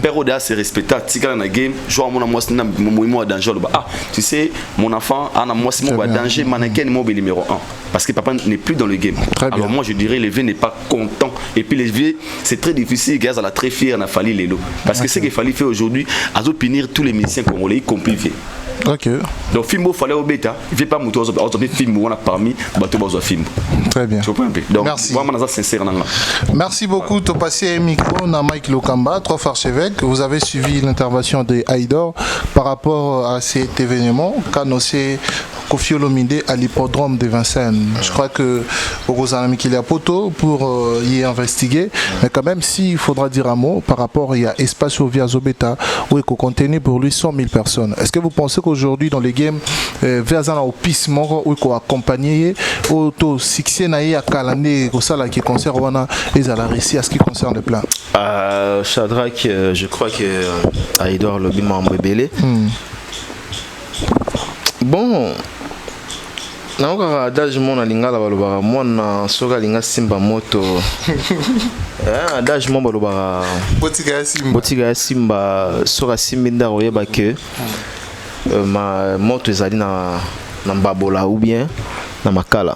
Père Oda c'est respecté tika na game joueur mon moi na moi danger ah tu sais mon enfant ana moi si moi danger mannequin mo numéro 1 parce que papa n'est plus dans le game. Alors moi je dirais les vieux n'est pas content et puis les vieux c'est très difficile gars à la très fier na Fali Lelo parce que ce qu'il fallait faire aujourd'hui à punir tous les musiciens congolais y compris vieux. Ok. Donc Fimbo fallait au bêta, il fait pas mouton aux Fimbo on a parmi bateau aux Fimbo. Très bien. Donc, merci. Sincère, merci beaucoup de passer un micro à Mike Lokamba, 3 archevêques. Vous avez suivi l'intervention de Aïdor par rapport à cet événement qu'annoncé Koffi Olomide à l'hippodrome de Vincennes. Je crois que Rosanami qu'il y a poteau pour y investiguer, mais quand même s'il faudra dire un mot par rapport il y a Espacio Via Zobeta où il contenu pour lui 100 000 personnes. Est-ce que vous pensez qu'aujourd'hui dans les games Veazana au pissement où il faut accompagner auto succès naïa calendrier comme ça là qui concerne wana et à la récit à ce qui concerne le plan. Shadrach, je crois que Aïdor le bima embelé. Bon. Naoka adage mona lingala balobaka mona soka linga simba moto adage mona balobaka botika ya simba soka simbinda oyeba ke ma moto ezali na mbabola ou bien na makala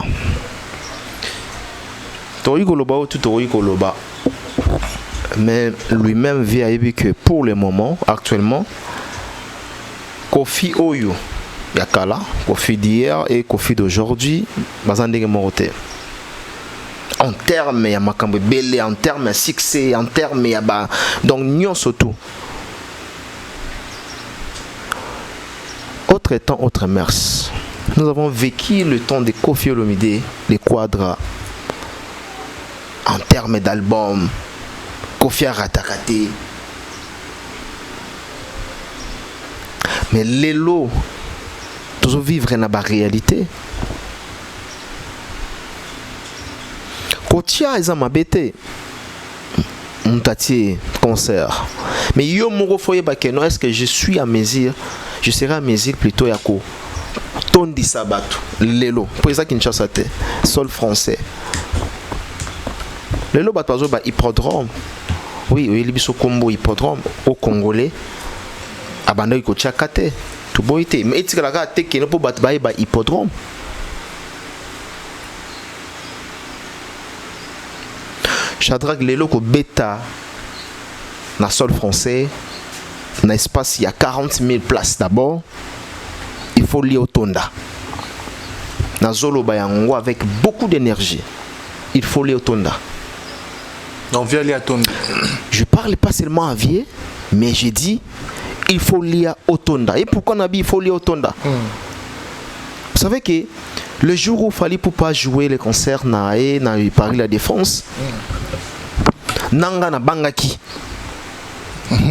tori koloba ou tout tori koloba mais lui-même vit à que pour le moment actuellement Koffi Oyo Yakala, Koffi d'hier et Koffi d'aujourd'hui, bazandenge morote. En termes ya makambo belé, en termes ya succès, en termes ya ba donc nyon surtout. Autre temps, autre mœurs. Nous avons vécu le temps de Koffi Olomide, les quadras en termes d'albums, Koffi a ratakate. Mais l'élo toujours vivre dans la réalité. Kotia est ma bête. Moutati concert. Mais yo moro foye bakeno est-ce que je suis à mesure, je serai à mesure plutôt yako. Tondi sabato lelo. Pour ça Kinshasa te sol français. Lelo batazo ba hippodrome. Oui, oui, libiso combo hippodrome au Congolais. Abanda kotia kate. Tout boité mais est-ce que la gars teke no pour battre ba hippodrome Shadrach lelo ko beta na sol français na espace il y a 40 000 places d'abord il faut lier au tonda na zolo bayango avec beaucoup d'énergie il faut lier au tonda Donc viens aller à Tonda. Je parle pas seulement à Vie, mais j'ai dit il faut lire au Tonda. Et pourquoi on a dit il faut lire au Tonda? Vous savez que le jour où il fallait pour pas jouer les concerts na Paris La Défense, nanga na bangaki.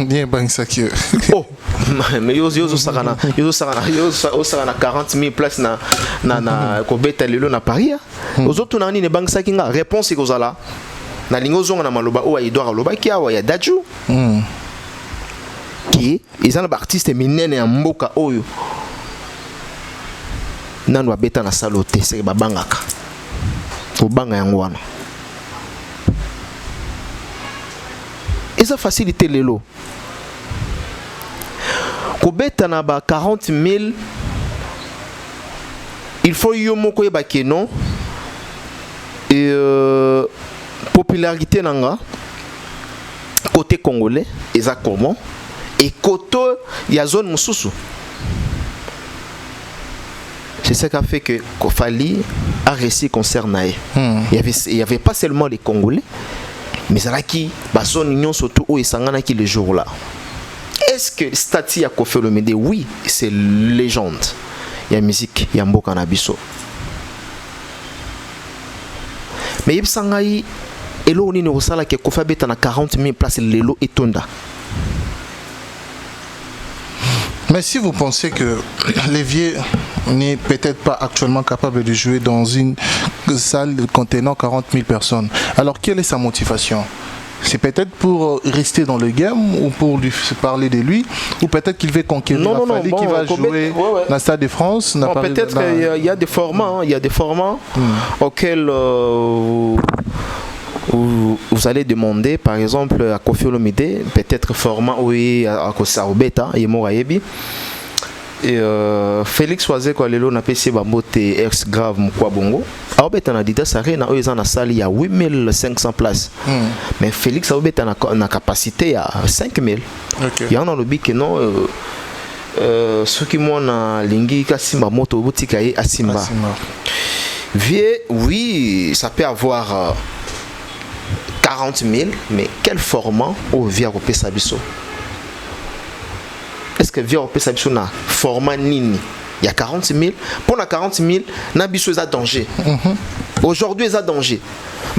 Bien bangaki. Oh, mais yo sakana 40 000 places na kobeta lelo na Paris. Aux autres nani ne bangaki nga réponse est kozala. Na lingo zonga na maloba o Edouard aloba ki awa ya Daju. Qui ils ont artiste minene ya mboka oyo. Nanu abeta na salote c'est babangaka. Kobanga yango wana. Et ça facilite lelo. Kobeta na ba 40 000. Il faut yo moko yeba ke non. Et popularité nanga côté congolais eza comment et côté ya zone mususu. C'est ça qui a fait que Kofali a réussi concernant. Il y avait pas seulement les Congolais, mais ça qui son union surtout où ils s'engagent qui le jour là. Est-ce que Stati a Kofi Olomide? Oui, c'est légende. Il y a musique, il y a Mboka Nabiso. Mais il s'engage et là on est au salaire que Kofi Beta na 40 000 places Lelo et Tonda. Mais si vous pensez que Lévier n'est peut-être pas actuellement capable de jouer dans une salle contenant 40 000 personnes, alors quelle est sa motivation? C'est peut-être pour rester dans le game ou pour lui parler de lui, ou peut-être qu'il veut conquérir la Fali qui va jouer dans le Stade de France. Peut-être qu'il y a des formats, auxquels vous allez demander, par exemple, à Kofi Olomide, peut-être format à Kosarobeta, et Morayebi. Et Félix Oazé Kwalelo n'a pas Bambote ex grave Mukwa Bongo. Aobeta na Dida Sarena, eux ils en a salle il y a 8500 places. Mais Félix Aobeta na capacité à 5000. Il y en a le bic non. Ceux qui m'ont na lingi Kasimba moto boutique à Simba. Vieux, oui, ça peut avoir 40 000, mais quel format au Via Europé Sabiso? Est-ce que Via Europé Sabiso na format nini? Il y a 40 000. Pour la 40 000, Nabiso est à danger. Aujourd'hui, il est à danger.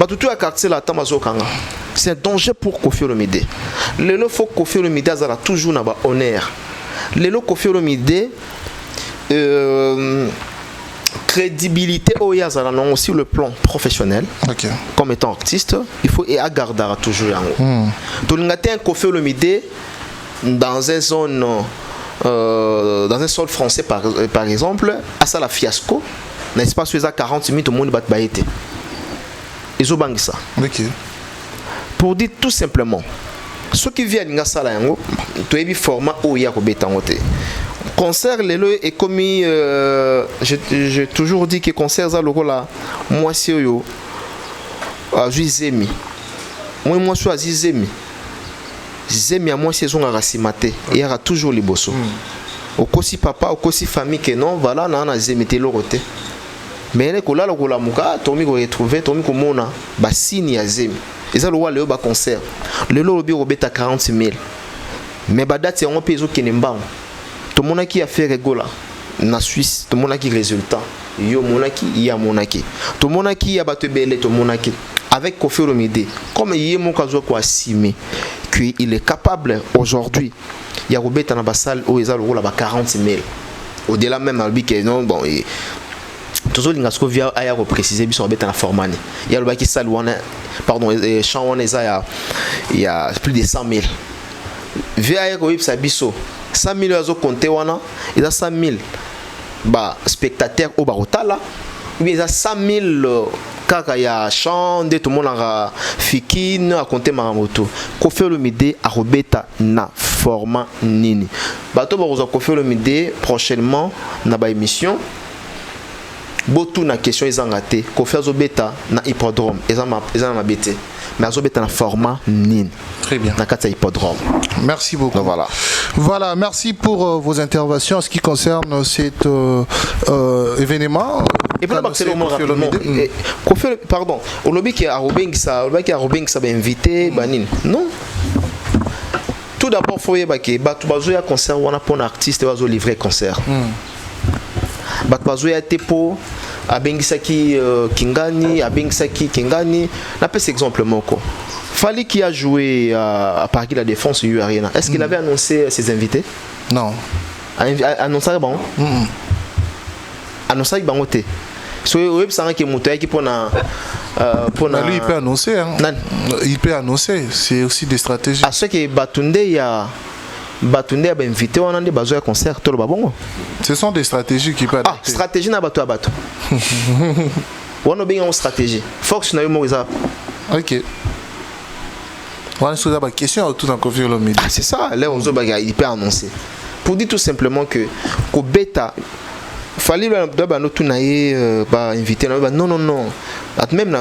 Tout à quartier la Tamazokanga. C'est un danger pour Kofi Olomide. Le faut Kofi Olomide a toujours na ba honneur. Le Kofi Olomide crédibilité au Yazala non aussi le plan professionnel. Comme étant artiste, il faut et à garder toujours yango. Tout le monde a un Kofi Olomide dans une zone dans un sol français par exemple à ça la fiasco n'est-ce pas sur 40 000 tout le monde bat baïté ils ont bangé ça pour dire tout simplement ceux qui viennent à ça là tu as format où il y a côté concert les est commis j'ai toujours dit que concert ça le là moi c'est yo à Zemi moi suis à Zemi Zemi à moi saison à Rassimate il y aura toujours les bossos au kosi papa au kosi famille que non voilà na Zemi te loroté mais les kola la muka tomi ko retrouver tomi ko mona ba signe ya Zemi et ça le wa le ba concert le lobby robeta 40 000 mais ba date on peut zo kenemba tout le monde qui a fait rigola na Suisse tout le monde qui résultat yo monaki ya monaki tout le monde qui a battu belé tout le monde qui avec Kofi Olomide comme il mon kazo ko assimé qu'il est capable aujourd'hui il y a robeta na basal où ils a le rôle à 40 000 au-delà même albi que non bon toujours l'ingasco via aya ko préciser biso robeta na formani il y a le baki sal wana pardon champ wana il y a plus de 100 000 via aya ko ipsa biso 100 000 azo compter wana il a 100 000 ba spectateurs au barotala mais il a 100 000 kaka ya chant de tout le monde a fikine a compter maramoto Kofi Olomide a robeta na format nini bato ba Kofi Olomide prochainement na ba émission botu na question ezangate Kofi azobeta na hippodrome ezama mabete mais azobeta na format nini. Très bien. Na kata hippodrome. Merci beaucoup. Donc, voilà. Voilà, merci pour vos interventions en ce qui concerne cet événement. Et puis là, rapidement. Pardon, au lobby qui a Robengisa va invité, Banin. Non. Tout d'abord, il faut que y a concert ou un artiste va livrer concert. Il y a Tepo, Abengisaki Kingani, Abengisaki Kingani. On peut cet exemple. Fali qui a joué à Paris la Défense au Arena. Est-ce qu'il avait annoncé ses invités? Non. Annoncé bon? Annoncé bangote. So web sanga qui monte qui pour lui il peut annoncer hein. Il peut annoncer, c'est aussi des stratégies. À ce que Batunde a invité on a des besoins concert tout le babongo. Ce sont des stratégies qui peuvent adapter. Stratégie na bato à bato. On a bien une stratégie. Fox na yo mo ça. OK. On a posé la question autour d'un Koffi Olomide. C'est ça, là on il peut annoncer. Pour dire tout simplement que bêta fallait inviter non même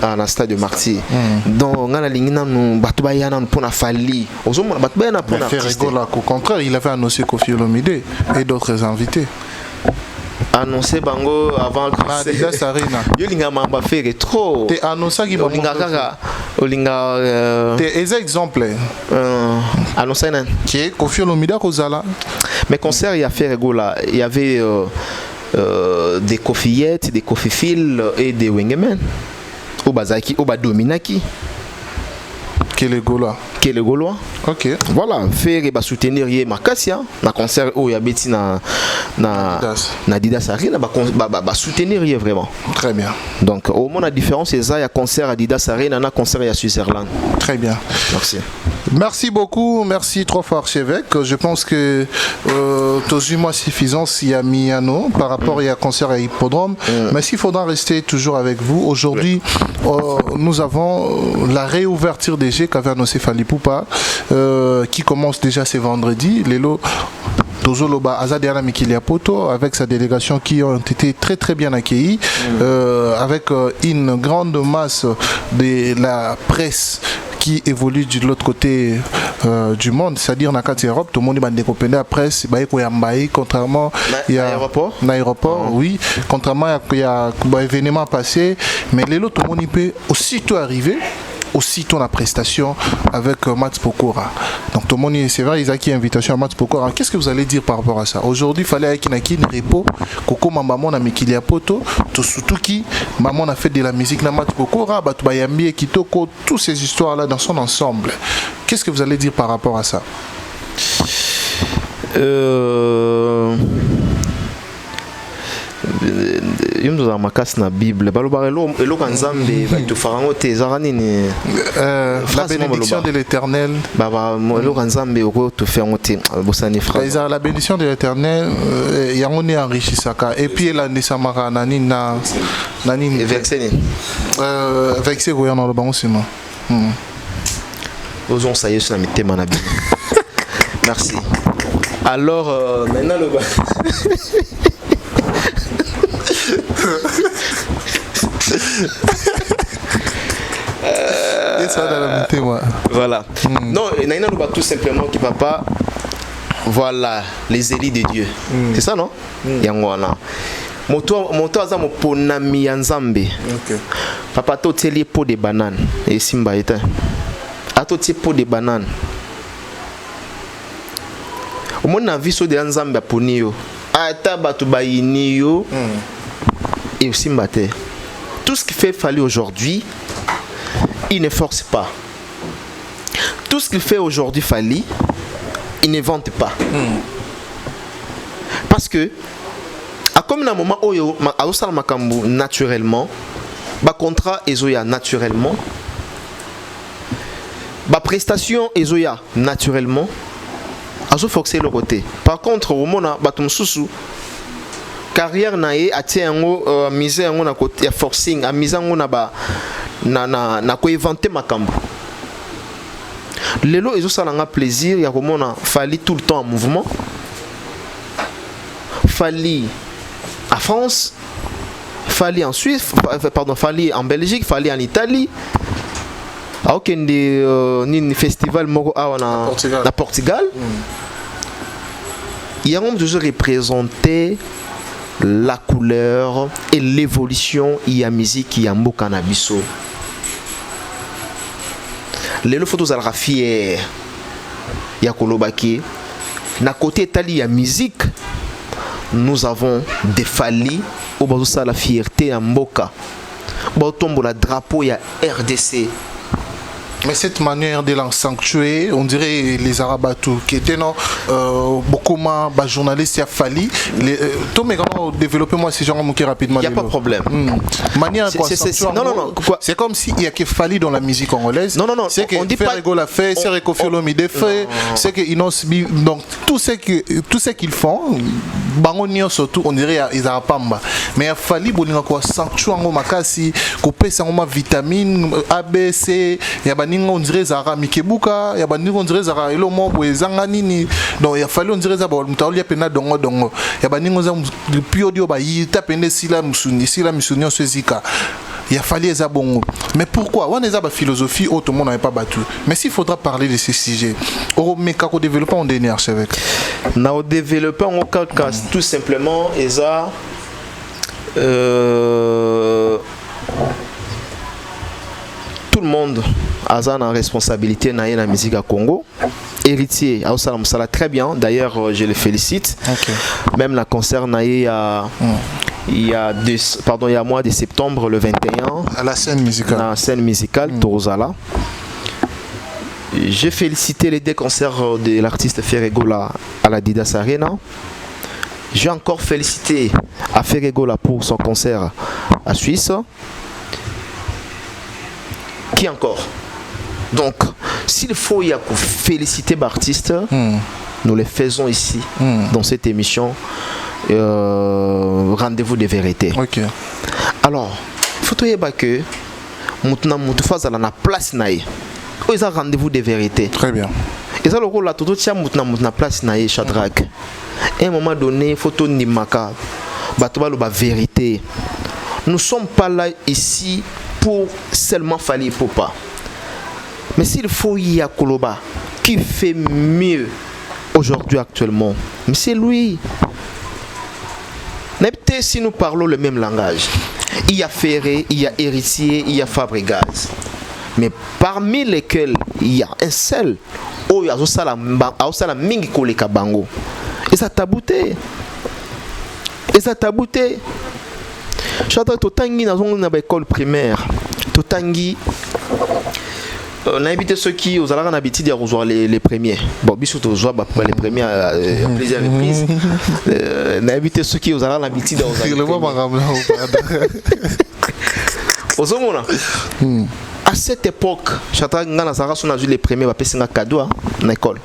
à la stade de Marty donc on a la ligne pour la fali au contraire il avait annoncé Koffi Olomide et d'autres invités annoncé bango avant que Adidas Arena yolinga mamba faire trop te annoncé qui olinga te exemple annoncé nan qui Koffi Olomide kozala mais concert il y a fait là il y avait des Koffiettes, des Koffifil et des Wengemen au Bazaki au Badominaki quel est le Gaulois. OK. Voilà, faire et soutenir hier Makasia, na concert où il y a Betty na Adidas Arena, ba soutenir hier vraiment. Très bien. Donc au moins la différence c'est ça, il y a concert Adidas Arena, na concert à Switzerland. Très bien. Merci. Merci beaucoup, merci trop fort archevêque. Je pense que moi suffisance il y a Miano par rapport à concert à Hippodrome, mais s'il faudra rester toujours avec vous aujourd'hui, nous avons la réouverture des G qu'avait annoncé Fally Ipupa qui commence déjà ce vendredi. Lelo Tozoloba Azadiana Mikilia Poto avec sa délégation qui ont été très très bien accueillis avec une grande masse de la presse qui évolue de l'autre côté du monde, c'est-à-dire dans la Europe, tout le monde est découpé la presse, contrairement à l'aéroport, oui, contrairement à un événement passé, mais les autres, tout le monde peut aussitôt arriver. Aussitôt la prestation avec Mats Pokora. Donc tout le monde, c'est vrai, ils ont acquis invitation à Mats Pokora. Qu'est-ce que vous allez dire par rapport à ça? Aujourd'hui, il fallait qu'il y ait une repos. Coco maman a mis qu'il y a poto. Tout surtout qui maman a fait de la musique na Mats Pokora, Batubayambi et Kitoko, toutes ces histoires là dans son ensemble. Qu'est-ce que vous allez dire par rapport à ça? Yumzo makas na Bible balobaro elo kanzambe batu farango te zarani ni la bénédiction de l'Éternel baba elo kanzambe oko to faire ngote bosani frère la bénédiction de l'Éternel yango ne enrichissaka et puis la nisamaka nani na nani verset ni verset ko yana lo bango sima ozon saye sur la mitema na Bible. Merci. Alors maintenant le voilà. Non, Naina nous bat tout simplement qui papa. Voilà les élites de Dieu. C'est ça non? Yangwana. Moto aza mo ponami yanzambe. Papa to teli pot de banane et simba eta. Ato ti pot de banane. Au monde na viso de yanzambe ponio. Ata batu bayini yo. Et aussi matin. Tout ce qui fait Fally aujourd'hui, il ne force pas. Tout ce qu'il fait aujourd'hui Fally, il ne vante pas. Parce que, à comme dans un moment où il y a naturellement, le contrat est naturellement, la prestation est naturellement, il forcer le côté. Par contre, au moment où il carrière nae atiango mise yango na côté ya forcing a mise yango na ko inventer makambo lelo ezo salanga plaisir ya komona Fally tout le temps en mouvement Fally à France Fally en Suisse pardon Fally en Belgique Fally en Italie ni festival moko na Portugal. Il y a toujours représenté la couleur et l'évolution de la musique qui a mboka na biso. Les photos à la fière ya kolobaki na côté tali ya musique nous avons des Fally au bazo ça la fierté ya mboka ba tombo la drapeau ya RDC. Mais cette manière de l'ensanctuer, on dirait les Arabatou qui étaient beaucoup de journalistes, il y a Fally. Tout mais quand développer moi ces gens rapidement. Il n'y a pas de problème. Manière non, c'est comme s'il y a que Fally dans la musique congolaise. Non. C'est que Ferrego l'a fait, c'est que Kofi Olomide fait, c'est que donc tout ce qu'ils font, bango surtout on dirait ils Arapamba. Mais il y a Fally bolinga quoi sanctuer ngo makasi, couper ça ngo vitamine A B C, il y a on dirait Zara Mikebuka, il y a on dirait Zara Elomo Bwezanga nini. Donc il a fallu on dirait Zara Mtaolia pena dongo. Il y a baningo za piodio ba yita pende sila musuni sezika. Il a fallu ça bongo. Mais pourquoi? On est à la philosophie, tout le monde n'avait pas battu. Mais s'il faudra parler de ces sujets, mais quand on développe on dernier archevêque. Nous développons en cas tout simplement ça tout le monde a une responsabilité dans la musique à Congo. Héritier, ça très bien. D'ailleurs, je le félicite. Okay. Même la concert il y a mois de septembre le 21 à la scène musicale. La scène musicale Torozala. J'ai félicité les deux concerts de l'artiste Ferregola à la Didas Arena. J'ai encore félicité à Ferregola pour son concert à Suisse. Qui encore? Donc, s'il faut y féliciter l'artiste, nous le faisons ici, dans cette émission, Rendez-vous de vérité. Okay. Alors, il faut que nous fassions la place. Il y a rendez-vous de vérité. Très bien. Et ça, le rôle là, tout le monde a place naïe, Shadrach. À un moment donné, il faut que nous la vérité. Nous ne sommes pas là ici pour seulement Fally Ipupa. Mais s'il faut y a Koloba qui fait mieux aujourd'hui actuellement, mais c'est lui. Peut-être si nous parlons le même langage, il y a Ferré, il y a Héritier, il y a Fabregas. Mais parmi lesquels il y a un seul, il y a Osala Mingi Koleka Bango. Et ça t'a bouté. Je suis dans une école primaire. On a invité ceux qui ont l'habitude de rejoindre les premiers. Bon, bien sûr, les premiers à plusieurs reprises. On a invité ceux qui ont l'habitude de rejoindre les premiers. À cette époque, on a vu les premiers à faire un cadeau dans l'école.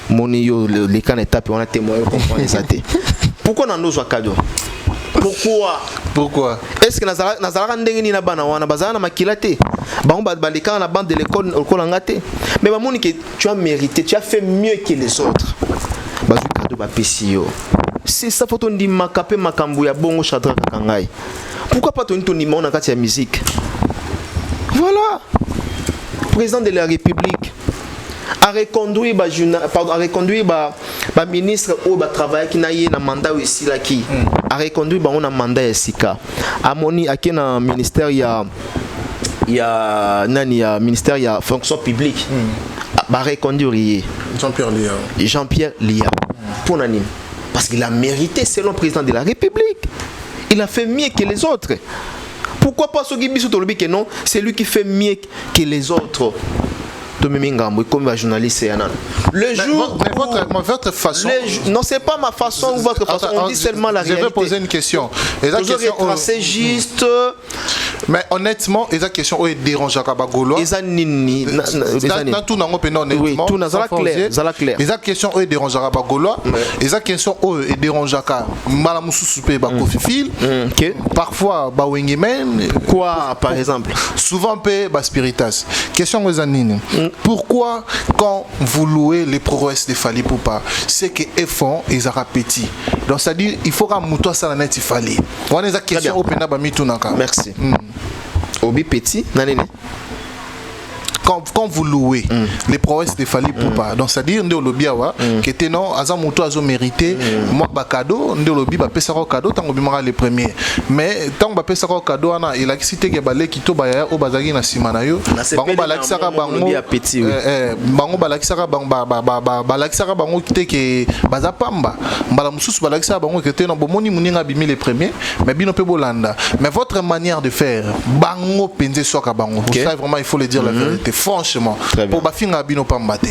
Les cas d'étape, on a témoigné, on comprend les athées. Pourquoi on a nos cadeaux? Pourquoi? Est-ce que Nazara ndengeni na bana wana bazana makilate ba baleka na bande de l'école ngate mais ba moni que tu as mérité, tu as fait mieux que les autres. Bazu cadeau ba pesio. C'est ça photo ndi makape makambu ya bongo Shadrach Kangai. Pourquoi pas ton ndima na kati ya musique? Voilà. Président de la République a reconduit ministre ou travail qui n'a eu un mandat ici là qui a reconduit un mandat ici à moni à quel ministère il y a ministère il y a fonction publique a reconduit Jean-Pierre Lia pour n'anime parce qu'il a mérité selon le président de la République. Il a fait mieux que les autres. Pourquoi pas ce qui que non, c'est lui qui fait mieux que les autres. Comme journaliste, le jour votre façon. Non, c'est pas ma façon ou votre façon. On dit seulement la réalité. Je vais poser une question. C'est juste. Mais honnêtement, les question est dérangeant à Bagolo. Les nini. Tout n'a pas honnêtement. Oui, tout n'a pas clair. Les questions est dérangeant à Bagolo. Les questions est dérangeant à Malamusu Soupé Bakofifil. Parfois Bawengemen. Quoi, par exemple? Souvent paye Baspiritas. Question aux anines. Pourquoi quand vous louez les prouesses de Fally Ipupa, c'est que ils font ils ont petit. Donc ça dit il faut qu'un mouton ça la net il fallait. On a des questions au pena ba mitunaka. Merci. Obi petit nanene. quand vous louez les prouesses de Fally Ipupa, donc c'est-à-dire nde lobby awa qui était non azamuto azo mérité moi ba cadeau nde lobby ba pesa cadeau tant obimara les premiers mais tant ba pesa cadeau ana il a cité que balé kito ba ya o bazaki na simana yo bango balakisaka bango bango balakisaka bango balakisaka bango kité que baza pamba mbala mususu balakisaka bango que était non bomoni muninga bimi les premiers mais bino pe bolanda mais votre manière de faire bango penze soka bango ça vraiment il faut le dire la vérité franchement pour bafinga bino pambate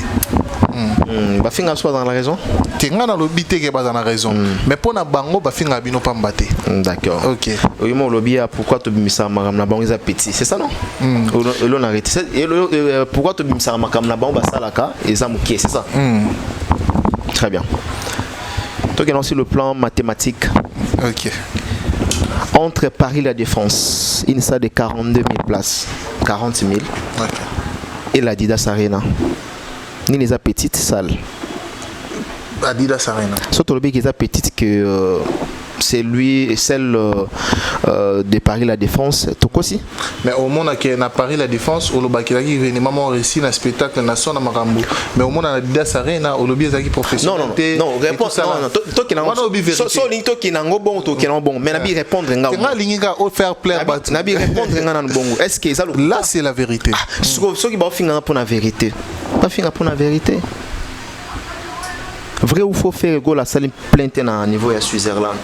bafinga soit dans la raison tenga na lobby te ke baza na raison mais pour na bango bafinga bino pambate d'accord OK oui mon lobby pourquoi tu bimisa makam na bango za petit c'est ça non elo na arrêté pourquoi tu bimisa makam na bango basalaka eza mukie c'est ça très bien donc il y a aussi le plan mathématique. OK. Entre Paris la Défense, une salle de 42 000 places, 40 000, et l'Adidas Arena. Ni les petites salles. Adidas Arena. Surtout le bec est petite que c'est lui et celle de Paris la Défense. Tout aussi. Mais au monde qui est à Paris la Défense, au lobby qui est événement réussi dans spectacle national à Marambo. Mais au monde à Adidas Arena, au lobby est professionnel. Non, réponse non. Toi qui n'as bon, toi qui n'as bon. Mais nabi répondre nga. Tu n'as l'inga au faire plaire. Nabi répondre nga nan bon. Est-ce que ça là c'est la vérité. Ce qui va finir pour la vérité. Pas finir pour la vérité. Vrai ou faux faire go la salle plainte à niveau à Switzerland.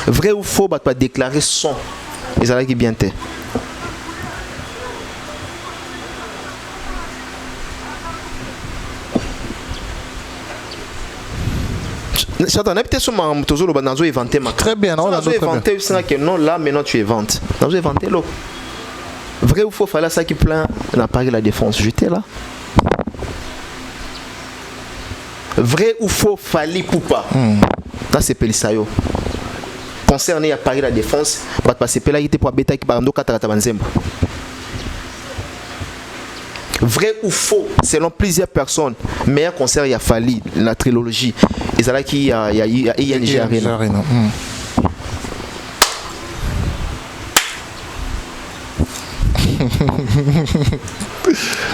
Vrai ou faux, pas déclarer son. Ils allaient qui bien te. J'attends, peut-être sur ma toujours le bananzo inventé ma. Très bien, on a inventé c'est que non là maintenant tu inventes. Dans inventé l'eau. Vrai ou faux, fallait ça qui plaint dans Paris la Défense. J'étais là. Vrai ou faux, Fally Ipupa. Là c'est Pelisayo. Concerné à Paris la Défense, va passer là il était pour bêta qui parle de Katarabanzembo. Vrai ou faux, selon plusieurs personnes, meilleur concert il y a Fally la trilogie. Et c'est là qu'il y a ING Arena.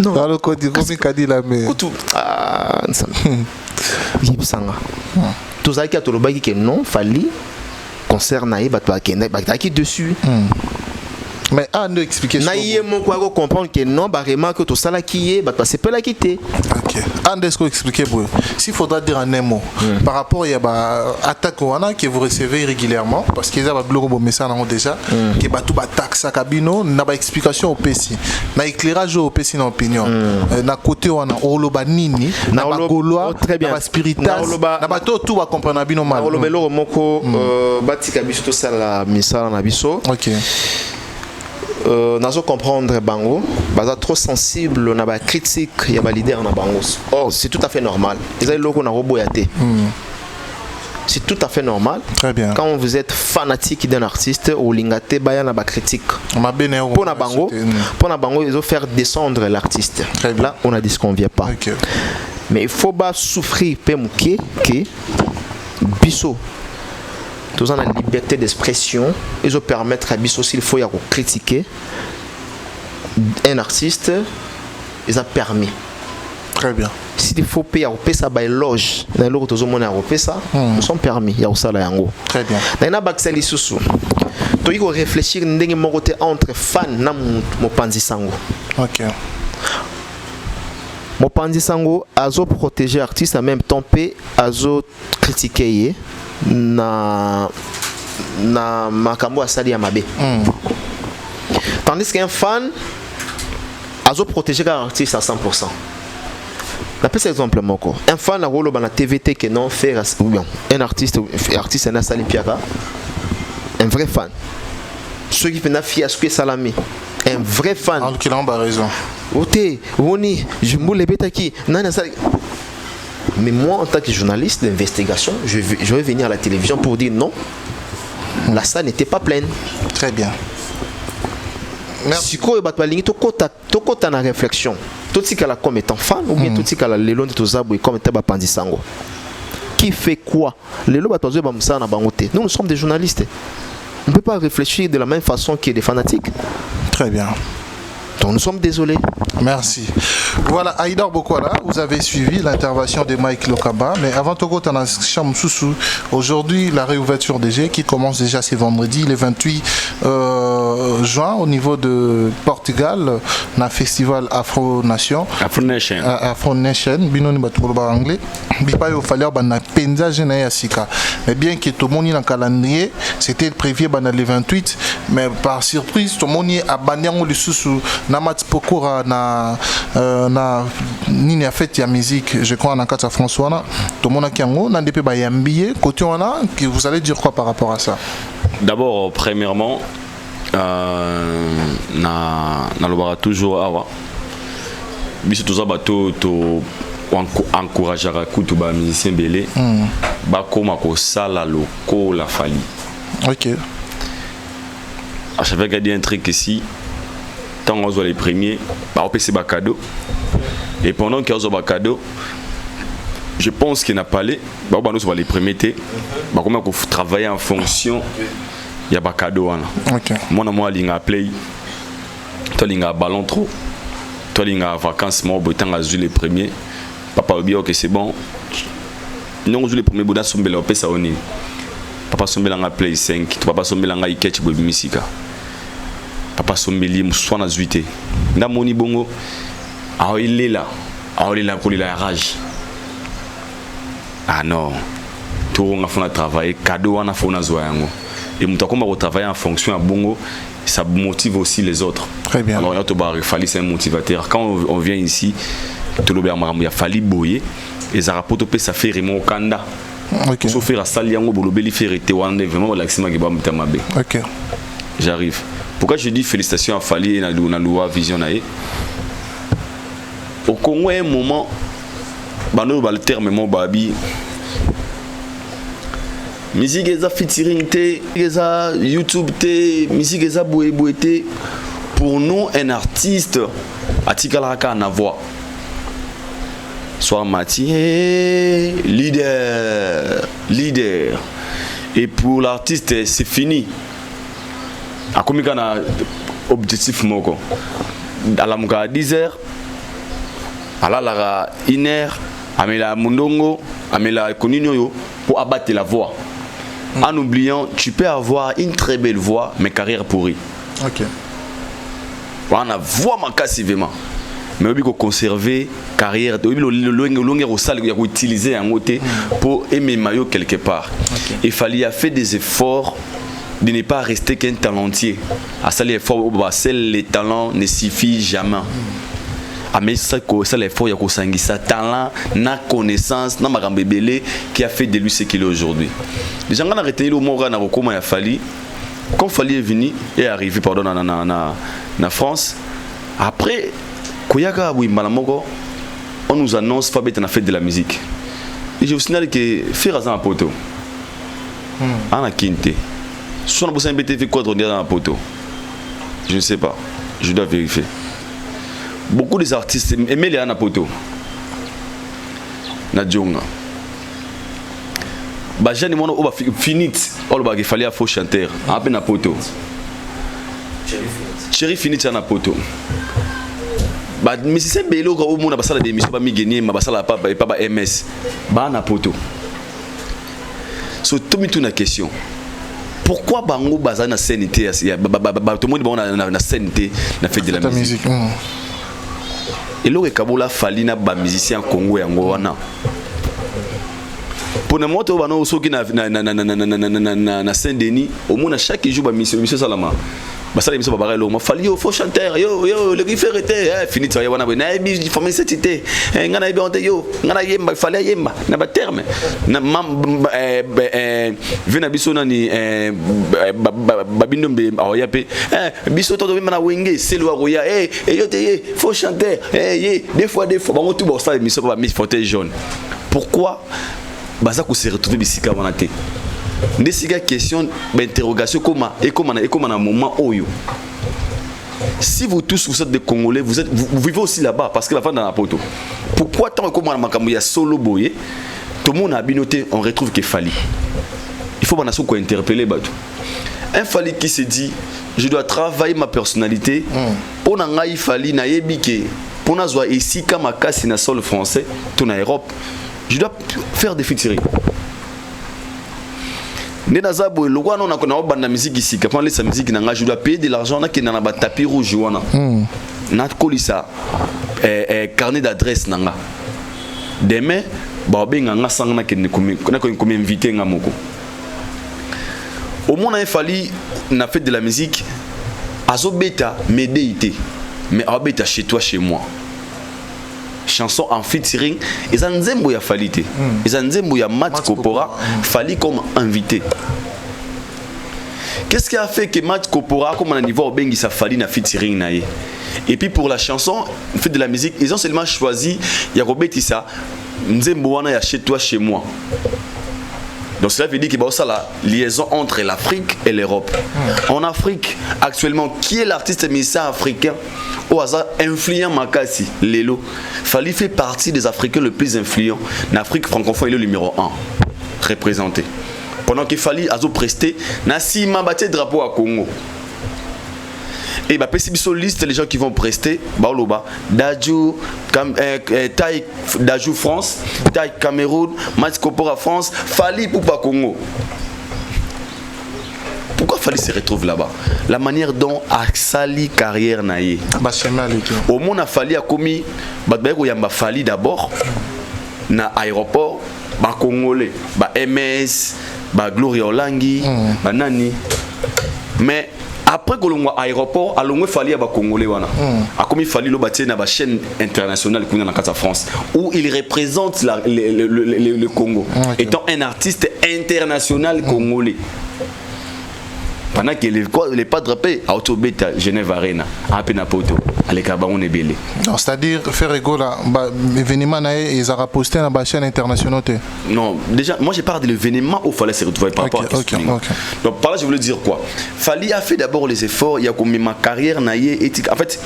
Non. Dans le code du Kadi la mais. Tout ça qui a tout le bail qui non Fally concert naïe qui dessus. Mais à nous expliquer ça. Naïe mon quoi comprendre que non vraiment que tout ça là qui est c'est pas là qui était. OK. Andesco expliquer pour. S'il faudra dire un mot par rapport il y a attaque que vous recevez régulièrement parce qu'ils a bloqué vos messages déjà que ba tout ba taxe à cabino n'a pas explication au PC. Na éclairage au PC dans opinion. Na côté on a oloba nini na ba goloa na ba spiritas na ba tout va comprendre bino mal. Olobelo moko batika biso to sala misala na biso. OK. Nazo comprendre bango baza trop sensible na ba critique ya ba leader na bango. Oh, c'est tout à fait normal. Ezali loko na roboyate. C'est tout à fait normal. Très bien. Quand vous êtes fanatique d'un artiste ou lingate baya na ba critique. Pour na bango ils vont faire descendre l'artiste. Là on a dit ce qu'on vient pas. Okay. Mais il faut pas souffrir pe muke que biso tous en la liberté d'expression, ils vont permettre à Bisso s'il faut y critiquer un artiste, ils ont permis. Très bien. S'il faut payer ça by loge, dans l'autre tous monde a ça, nous sommes permis. Il y a ça là yango. Très bien. Dans na bakseli susu. To il faut réfléchir ndenge moko entre fan na mopanzi sango. OK. Mopanzi sango azo protéger artiste en même temps pe azo critiquer na makambo asali ya mabe. Tandis qu'un fan azo protéger l'artiste à 100%. La plus exemple moko. Un fan a rolo na TVT que non faire un artiste na sali piaka. Un vrai fan. Ceux qui font fiasco salami. Un vrai fan. En qui a raison. Oté, Woni, je moule betaki. Nana sali. Mais moi, en tant que journaliste d'investigation, je vais venir à la télévision pour dire non, la salle n'était pas pleine. Très bien. Merci. Si tu as une réflexion, tout ce qu'elle a comme étant fan, ou bien tout ce qu'elle a le long de tous les comme étant pandisango. Qui fait quoi? Nous sommes des journalistes. On ne peut pas réfléchir de la même façon que des fanatiques. Très bien. Donc nous sommes désolés. Merci. Voilà, Aïdar Bokwala, vous avez suivi l'intervention de Mike Lokaba, mais avant tout, aujourd'hui, la réouverture des G qui commence déjà ce vendredi, le 28 juin, au niveau de Portugal, dans le festival Afro Nation. Afro Nation. Afro Nation, binoni batouba anglais. Bipa yo fallait bana penza jena ya sika. Mais bien que tout le monde dans le calendrier, c'était prévu le 28, mais par surprise, tout le monde a banni le sous na matipokora na nini a fait ya musique, je crois en Akata François, tout le monde a kiango, na ndepé ba yambié, côté on a, vous allez dire quoi par rapport à ça? D'abord, premièrement, na lobara toujours awa. Biso toza bato to encourageara kutu ba musicien belé. Ba koma ko sala loko la fali. OK. À chaque fois qu'il y a un truc ici, tant on voit les premiers, bah on peut se cadeau. Et pendant qu'il y a un cadeau, je pense qu'il n'a pas les, bah on va les premiers thé, bah comment qu'on travailler en fonction, il y a pas cadeau là. OK. Moi linga play, toi linga ballon trop, toi linga vacances moi au temps à jouer les premiers, papa oublie que c'est bon. Non on joue les premiers bodas sont belles on peut ça on est. Papa sombela nga play 5, papa sombela nga iketch bobi misika. Papa sombeli muswana zuité. Nda moni bongo. Ah il est là. Ah il est là pour la rage. Ah non. Tout on a fait travailler, cadeau on a fait na zoa yango. Et mutakoma ko travailler en fonction à bongo, ça motive aussi les autres. Très bien. Alors il fallait c'est un motivateur. Quand on vient ici, tout le bien il a fallu boyer et ça rapporte ça fait Raymond Kanda. OK. Sauf faire ça liango bolobeli faire été vraiment l'accent qui va me tamabe. OK. J'arrive. Pourquoi je dis félicitations à Fali et na loi vision nae. Au Congo un moment bano ba le terme mon babi. Musique eza featuring té, eza YouTube té, musique eza boé té. Pour nous un artiste atikalaka na voix. Soit Mathieu, leader. Et pour l'artiste, c'est fini. A comme il y a un objectif, à la mouka à 10h, à la 1h, à la mundongo, à la koninyo pour abattre la voix. En oubliant, tu peux avoir une très belle voix, mais carrière pourrie. OK. On a voix massivement. Mais il faut conserver carrière, il faut utiliser un côté pour aimer maillot quelque part. Okay. Il fallait faire des efforts de ne pas rester qu'un talentier. À ça l'effort, les talents ne suffisent jamais. À mais ça l'effort, il y a ça talent, na connaissance, na marambébélé qui a fait de lui ce qu'il est aujourd'hui. Les gens ont arrêté le mot na comment il a fallu. Quand Fali est venu et est arrivé pardon na France, après Koyaka Malamoko, on nous annonce Fabet a fait de la musique. Et je vous signale que Ferrazan a poto. Ana Kinte. Si on a besoin de fait quoi dans la poto? Je ne sais pas. Je dois vérifier. Beaucoup des artistes aimaient les Ana poto. Na Djonga. Bah j'ai demandé au finit. On va fallait à faux chanteur. À peine à poto. Chéri finit à poto. Mais si c'est bello quand on a passé la démission pas mi gagner ma passé la pas MS ba na poto. So tout une question. Pourquoi bango baza na sanité tout le monde na sanité na fait de la musique. Et là Kabola fali na ba musicien Congo yango wana. Pour na moto bano soki na Saint-Denis au moins chaque jour ba mission salama. Basa l'émission ba barelo ma fali yo faut chanteur yo le rifer était fini ça wana na bi famille cette ngana bi onte yo ngana yemba fali yemba na ba terme na vena biso nani babindombe aoyape biso to do na wenge selo aroya yo te faut chanteur des fois bango tout ba ça émission ba mi fauteuil jaune. Pourquoi basa ko se retrouver bisika wana te? Nesiga question d'interrogation comment un moment oyo. Si vous tous vous êtes des Congolais, vous vivez aussi là-bas parce que la fin dans la poto. Pourquoi tant que moi makambo ya solo boye, tout le monde a binoté, on retrouve qu'il fallait. Il faut qu'on interpeller bateau. Un Fally qui se dit, je dois travailler ma personnalité. Pour n'engager Fally na yebike. Pour n'avoir ici comme à casser na sol français, tout en Europe, je dois faire des featuring. Ne nazabo le roi non a banda musique ici. Quand les musique n'engager, je dois payer de l'argent na qui na ba tapis rouge wana. Na kolisa carnet d'adresse nanga. Demain, ba benga nga sangana ke ne comme invité nga moko. Au moins il fallait na fait de la musique azo beta médéité mais abeta chez toi chez moi. Chanson en featuring et ça nzembo ya falité. Et ça nzembo ya Matt Kopora Fally comme invité. Qu'est-ce qui a fait que Matt Kopora comme on a niveau bengi ça Fally na featuring naé? Et puis pour la chanson, fait de la musique, ils ont seulement choisi ya robeti ça nzembo wana ya chez toi chez moi. Donc cela veut dire qu'il y a aussi la liaison entre l'Afrique et l'Europe. En Afrique, actuellement, qui est l'artiste musicien africain au hasard influent Makassi, Lelo? Fally fait partie des Africains le plus influents. En Afrique francophone, il est le numéro 1 représenté. Pendant qu'il Fally a presté, Nassi m'a battu drapeau à Congo. Et bah sur liste les gens qui vont prester Baoloba Dajou Taï Dajou France, Taï Cameroun, Matt Kopora France, Fally pour pas Congo. Pourquoi Fally se retrouve là-bas? La manière dont a sali carrière naïe. Au monde a Fally a commis yamba Fally d'abord na aéroport ba congolais, ba MS, ba Gloria Olangi, ba nani. Mais après que l'on a aéroport, il Fally à Congolais a comme il Fally le bâtir dans la chaîne internationale qu'on a dans la France où il représente le Congo étant un artiste international congolais. Pendant que les pas drapés à Autobeta Genève Arena à Penapoto à l'Ekabaron et Belé. C'est-à-dire faire égo là événement ils ont posté dans la chaîne internationale. Non, déjà moi j'ai parlé de l'événement où Fally se retrouver par rapport à okay. Donc par là je voulais dire quoi? Fally a fait d'abord les efforts, il y a comme ma carrière naïe éthique. En fait,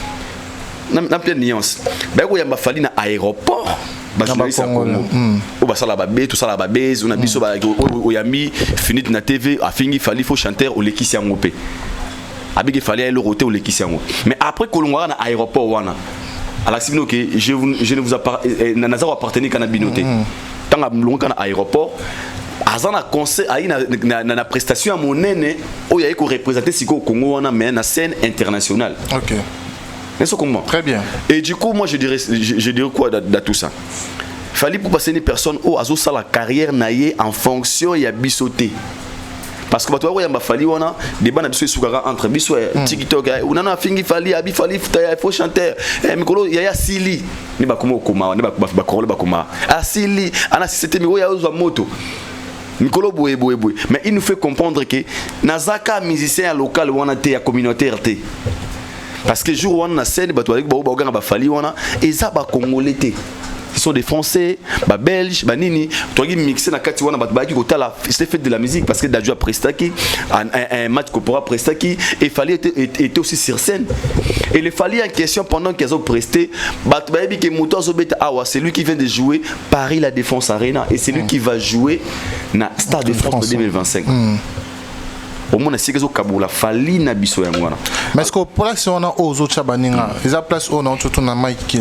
n'a plein de nuances. Ben où il y a Fally na aéroport. Ça la babé tout ça la babé on a biso ba oyami finit na TV a fini Fally faut chanter au lekisi ngopé abige Fally le roté au lekisi ngo mais après kolongwa na aéroport wana ala sivino que je ne vous appartenir kana binoté tanga mlonga na aéroport azana conseil ayi na prestation à monene o yayi ko représenter siko Congo wana mais na scène internationale. OK. Très bien. Et du coup, moi je dirais quoi de tout ça? Fally pour passer une personne où azo sa la carrière naïe en fonction et à bisoter. Parce que tu vois, il y a Fally wana débat na biso soukara entre biso TikTok ou nana fingi Fally abi Fally il faut chanter mikolo ya sili ni ba komo koma ni ba korole ba koma asili ana c'était mi ya uzo moto mikolo boye mais il nous fait comprendre que nazaka musicien local wana te ya communautaire te. Parce que le jour où on a scène, Fally et ça va congolais. Ce sont des Français, des Belges, des Nini. Tu as mixé dans c'est fait de la musique parce que Dajou a prestaki, un Matt Kopora prestaki et Fally était aussi sur scène. Et le Fally en question pendant qu'ils ont presté, c'est lui qui vient de jouer Paris La Défense Arena et c'est lui qui va jouer dans Stade de France 2025. Au moins c'est que Kaboula Fally na biso yangwana. Mais est-ce que pour la si on a aux autres chabaninga, ils a place où on tout na Mike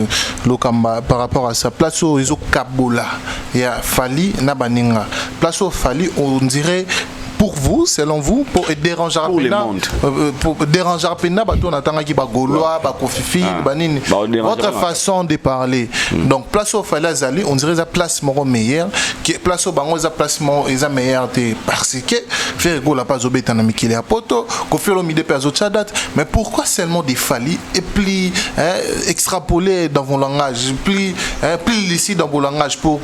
Lokamba par rapport à sa place où ils ont Kaboula, il y a Fally na baninga. Place où Fally on dirait pour vous, selon vous, pour déranger pour le monde, pour déranger Pena, on attend qu'il y ait Gaulois, Kofifi, Banini. Votre façon de parler. Donc place au Fally Azali, on dirait la place mon meilleur, qui place au Bango la place mon meilleur parce que faire Gola pas obéir à Mikele Apoto, qu'on fait le midi per autres mais pourquoi seulement des Fally et plus extrapoler dans vos langages, plus ici dans vos langages pour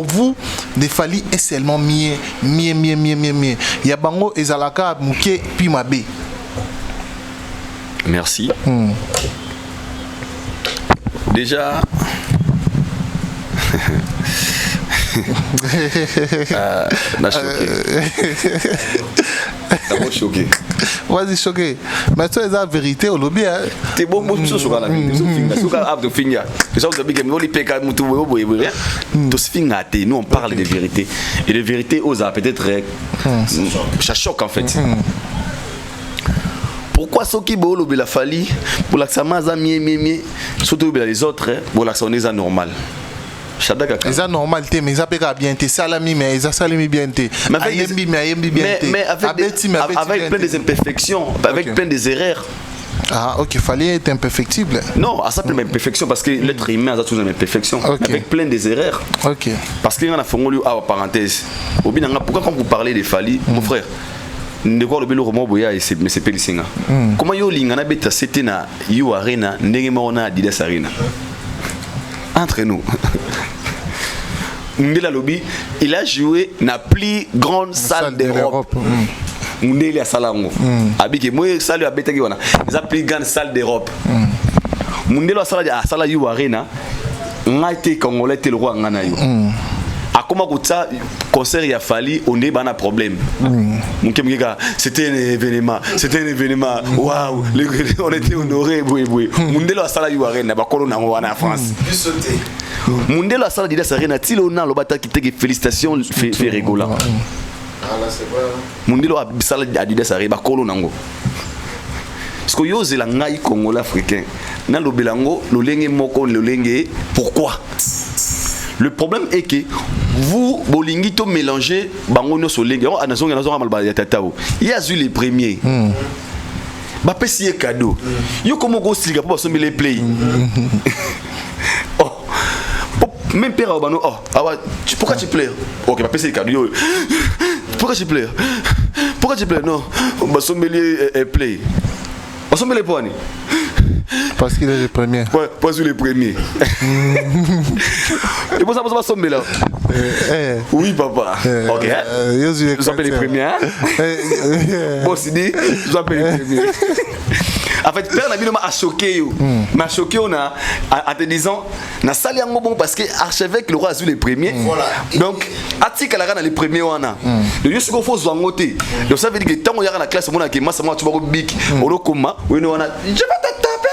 vous, des Fally est seulement mieux. Il y a Bango et Zalaka Mouké puis Mabé. Merci. Déjà, Na choqué. D'abord choqué. Vas-y, choqué. Mais toi, c'est la vérité au lobby. T'es bon, moi, je suis sur la vérité. Nous, on parle de vérité. Et de vérité, peut-être, ça choque en fait. Pourquoi ceux qui ont la fali pour l'accent surtout les autres, pour l'accent est normal. Ils ont normal, mais ils ont bien été salami, mais ils ont salami bien été. Mais avec plein des imperfections, avec plein des erreurs. Ah, ok, fallait être imperfectible. Non, à ça plein d'imperfections parce que l'être humain a toujours une imperfection, avec plein des erreurs. Ok. Parce qu'il y a une parenthèse. Pourquoi quand vous parlez de Fali, mon frère, ne voir le roman boya et c'est Pélissinga. Comment yo lingana beta c'était na yo arena ndengema Adidas Arena. Entre nous. Ndela Lobby, il a joué na plus grande salle d'Europe. Ndela Salango. Abike moi salle abeta ki wana. La plus grande salle d'Europe. Ndela sala yo arena. Ngaite Congolais te le roi ngana yo. A comment ça concert il a fallu on est dans un problème. C'était un événement, waouh, on était honoré Mundelo a sala yuarena ba kolona en France. Mundelo a sala Adidas Arena tilo na lobata ki tege félicitations fait rigola. Mundelo a sala Adidas Arena ba kolona ngo. Parce que yo zela ngai Congolais africain na lobelango lolenge moko lolenge pourquoi? Le problème est que vous, Bolingito mélangez Bangono Solenge, il y a eu les premiers. Bapé si cadeau. Yo comment go sliga pour sommer les play. Oh. Même père Abano, oh, pourquoi tu pleures? OK, bapé c'est cadeau. Pourquoi tu pleures? Pourquoi tu pleures? Non, on va sommer les play. On sommer les points. Parce qu'il est le premier. Ouais, pas sur les premiers. Et pour ça, va sommer là. Oui, papa. Ok. Vous appelez les premiers. Bon, c'est dit, vous appelez les premiers. En fait, Père Nabi m'a choqué. M'a choqué, on a, en te disant, na sali en bon parce que archevêque le roi a vu les premiers. Donc, Atika la les premiers, on a. Le lieu second faut zangoter. Donc, ça veut dire que tant qu'on y a la classe, on a qui m'a sama tu vas au bic, on le coma, on a. Je vais te taper.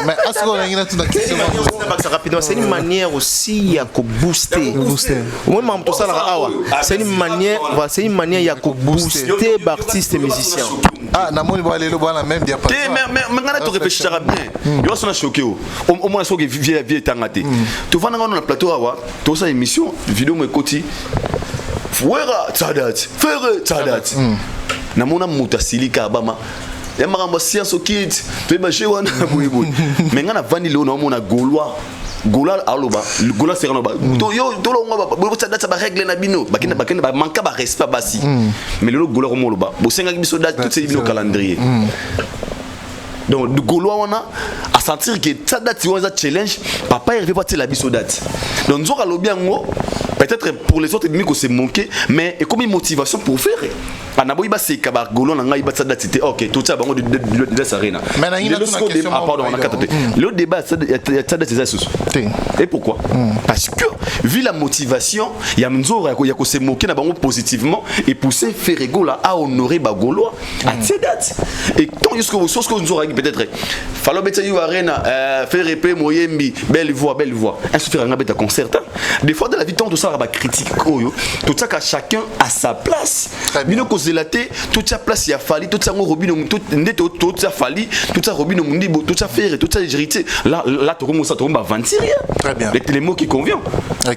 Mais est-ce qu'on a une question rapidement, c'est une manière aussi à booster. C'est une manière, c'est une manière à booster l'artiste et musicien. Ah, Namoni va aller le voir la même diapason. Mais tu réfléchis bien. Il va se choquer. Au moins, il faut tangaté. Tu vas dans le plateau, tu as une émission, vidéo me côté. Fuera Tsadat, Fere Tsadat. Namona Moutasili Kabama. Il y a un science au kit, tu es marché ou non? Mais quand on a vanillé, on a Gaulois. Gola aloba, Gola c'est renoba. Yo, tout le monde va ça va régler na bino. Bakina manque pas respect basi. Mais le Gola romoloba. Bo senga biso date tout ces bino calendrier. Donc du Gaulois on a à sentir que ça date on a challenge. Papa il veut pas la biso date. Donc nous allons bien peut-être pour les autres ennemis que c'est manqué, mais et comme une motivation pour faire. Anaboy ba c'est kabar Golo na ngai ba ça date c'était OK tout ça bango de ça arena. Mais le débat ça date c'est ça. Et pourquoi? Parce que vu la motivation, il y a Mzora ya ko se moquer na bango positivement et pousser Ferregola à honorer Bagolo à cette date. Et tant jusqu'au chose que Nzora peut-être fallo beta yu arena faire épée moyembi belle voix. Un souffrir un beta concert. Des fois de la vie tant tout ça ba critique tout ça qu'à chacun à sa place. Bino ko zelaté toute sa place il a fallu tout ça robino tout ça fallu tout ça robino mundi tout ça faire tout ça hérité là tu commences à tomber avancer rien. Très bien. Les mots qui convient.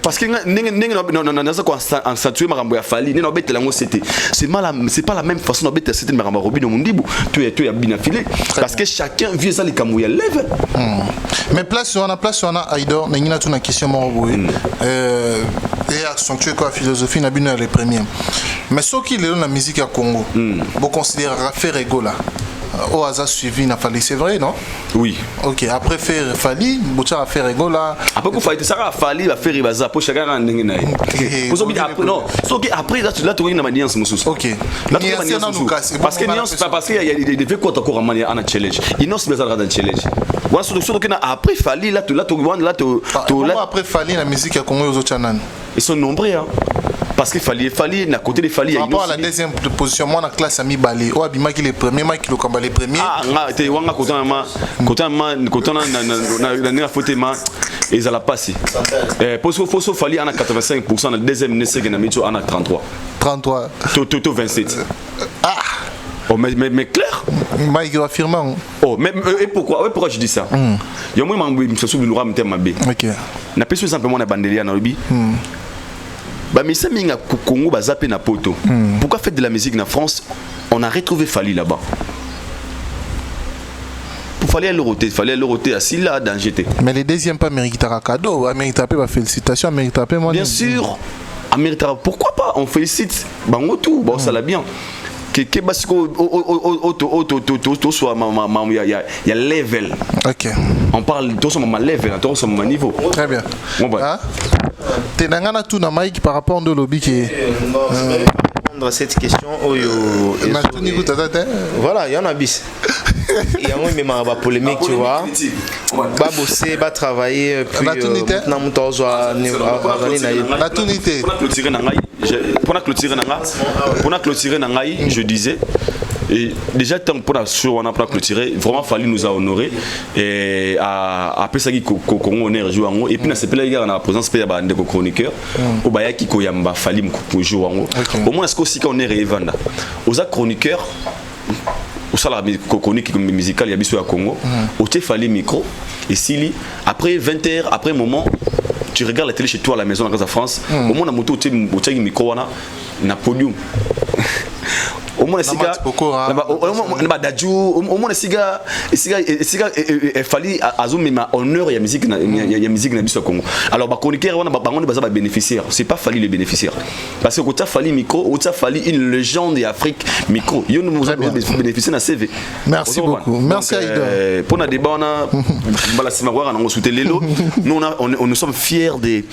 Parce que non ça quoi en statuer marambo ya fallu non bête la c'était c'est pas la même façon d'obéter c'était marambo robino mundi tu es bien affilé parce que chacun vit ça les camouya lève. Mais place on a Aïdor n'ina tout na question mo et accentuer quoi philosophie na les premiers. Mais ce qui est dans la musique à Congo, vous considérez Ferregola. au hasard suivi n'a fallu, c'est vrai, non? Oui. Ok, après faire Fali, Boucha a fait Regola. Après qu'on fasse ça, Fali va faire Ribaza pour chacun en Nengenaï. Non, après là tu as une manière de se ok. Là tu as une manière parce que Niance pas parce qu'il y a des faits quoi encore en manière en challenge. Il n'ose pas dans challenge. Voilà surtout que après Fali là tu après Fali la musique à Congo aux autres channels. Ils sont nombreux hein. Parce qu'il fallait à côté des Fali. Par rapport à la deuxième position, moi, dans la classe, Ami Balé. Oh, Abima qui est le premier, moi qui le combat les premiers. Ah, tu wanga côté na faute ma et ça l'a passé. Faut Fali en a 85%, le deuxième ne c'est que na micho en a 33. 33. Toto 27. Ah. Oh mais clair. Mike affirme. Oh mais et pourquoi je dis ça? Il y a moi je suis venu ramener ma bé. OK. Na peso simplement na bandelia na lobi. Bah mais ça minga Congo ba zappé na poto. Pourquoi faire de la musique en France? On a retrouvé Fali là-bas. Pour fallait le roter assis là dans GT. Mais les deuxièmes pas méritent un cadeau, méritent pas félicitations, méritent pas moi. Bien sûr. Pourquoi pas? On félicite. Bango tout, bon ça l'a bien. Que parce que soit il y a level. OK. On parle de son level, de son niveau. Très bien. Bon bah. T'es nangana tout na Mike par rapport au lobby qui est répondre à cette question voilà, il y en a bis. Il y a même ma polémique, tu vois. Ba bosser, ba travailler puis maintenant mon temps soit la tunité. Pour clôturer Nangaï, je disais et déjà tant pour la show on a pas clôturé, vraiment fallu nous a honorer et à ça qui Congo honneur jouer en haut et puis na sepela gars na présence pe ya ba ndeko chroniqueur au baya qui koyamba fali mu jouer en haut au moins est-ce aussi qu'on est revenda aux chroniqueurs au salaire chronique musical ya biso ya Congo au te fali micro et sili après 20h après moment tu regardes la télé chez toi à la maison dans la France au moins na moto au te micro na podium au moins siga au moins siga fallait azumi ma honneur ya musique na biso Congo alors ba chroniqueur wana bango ne ba bénéficiaire c'est pas fallu les bénéficiaires parce que quand tu fallu micro ou tu fallu une légende d'Afrique micro yo nous bénéficier na CV. Merci beaucoup. Merci Aïda. Pour na débat on a bala simagwara na ngosuté lelo nous sommes fiers des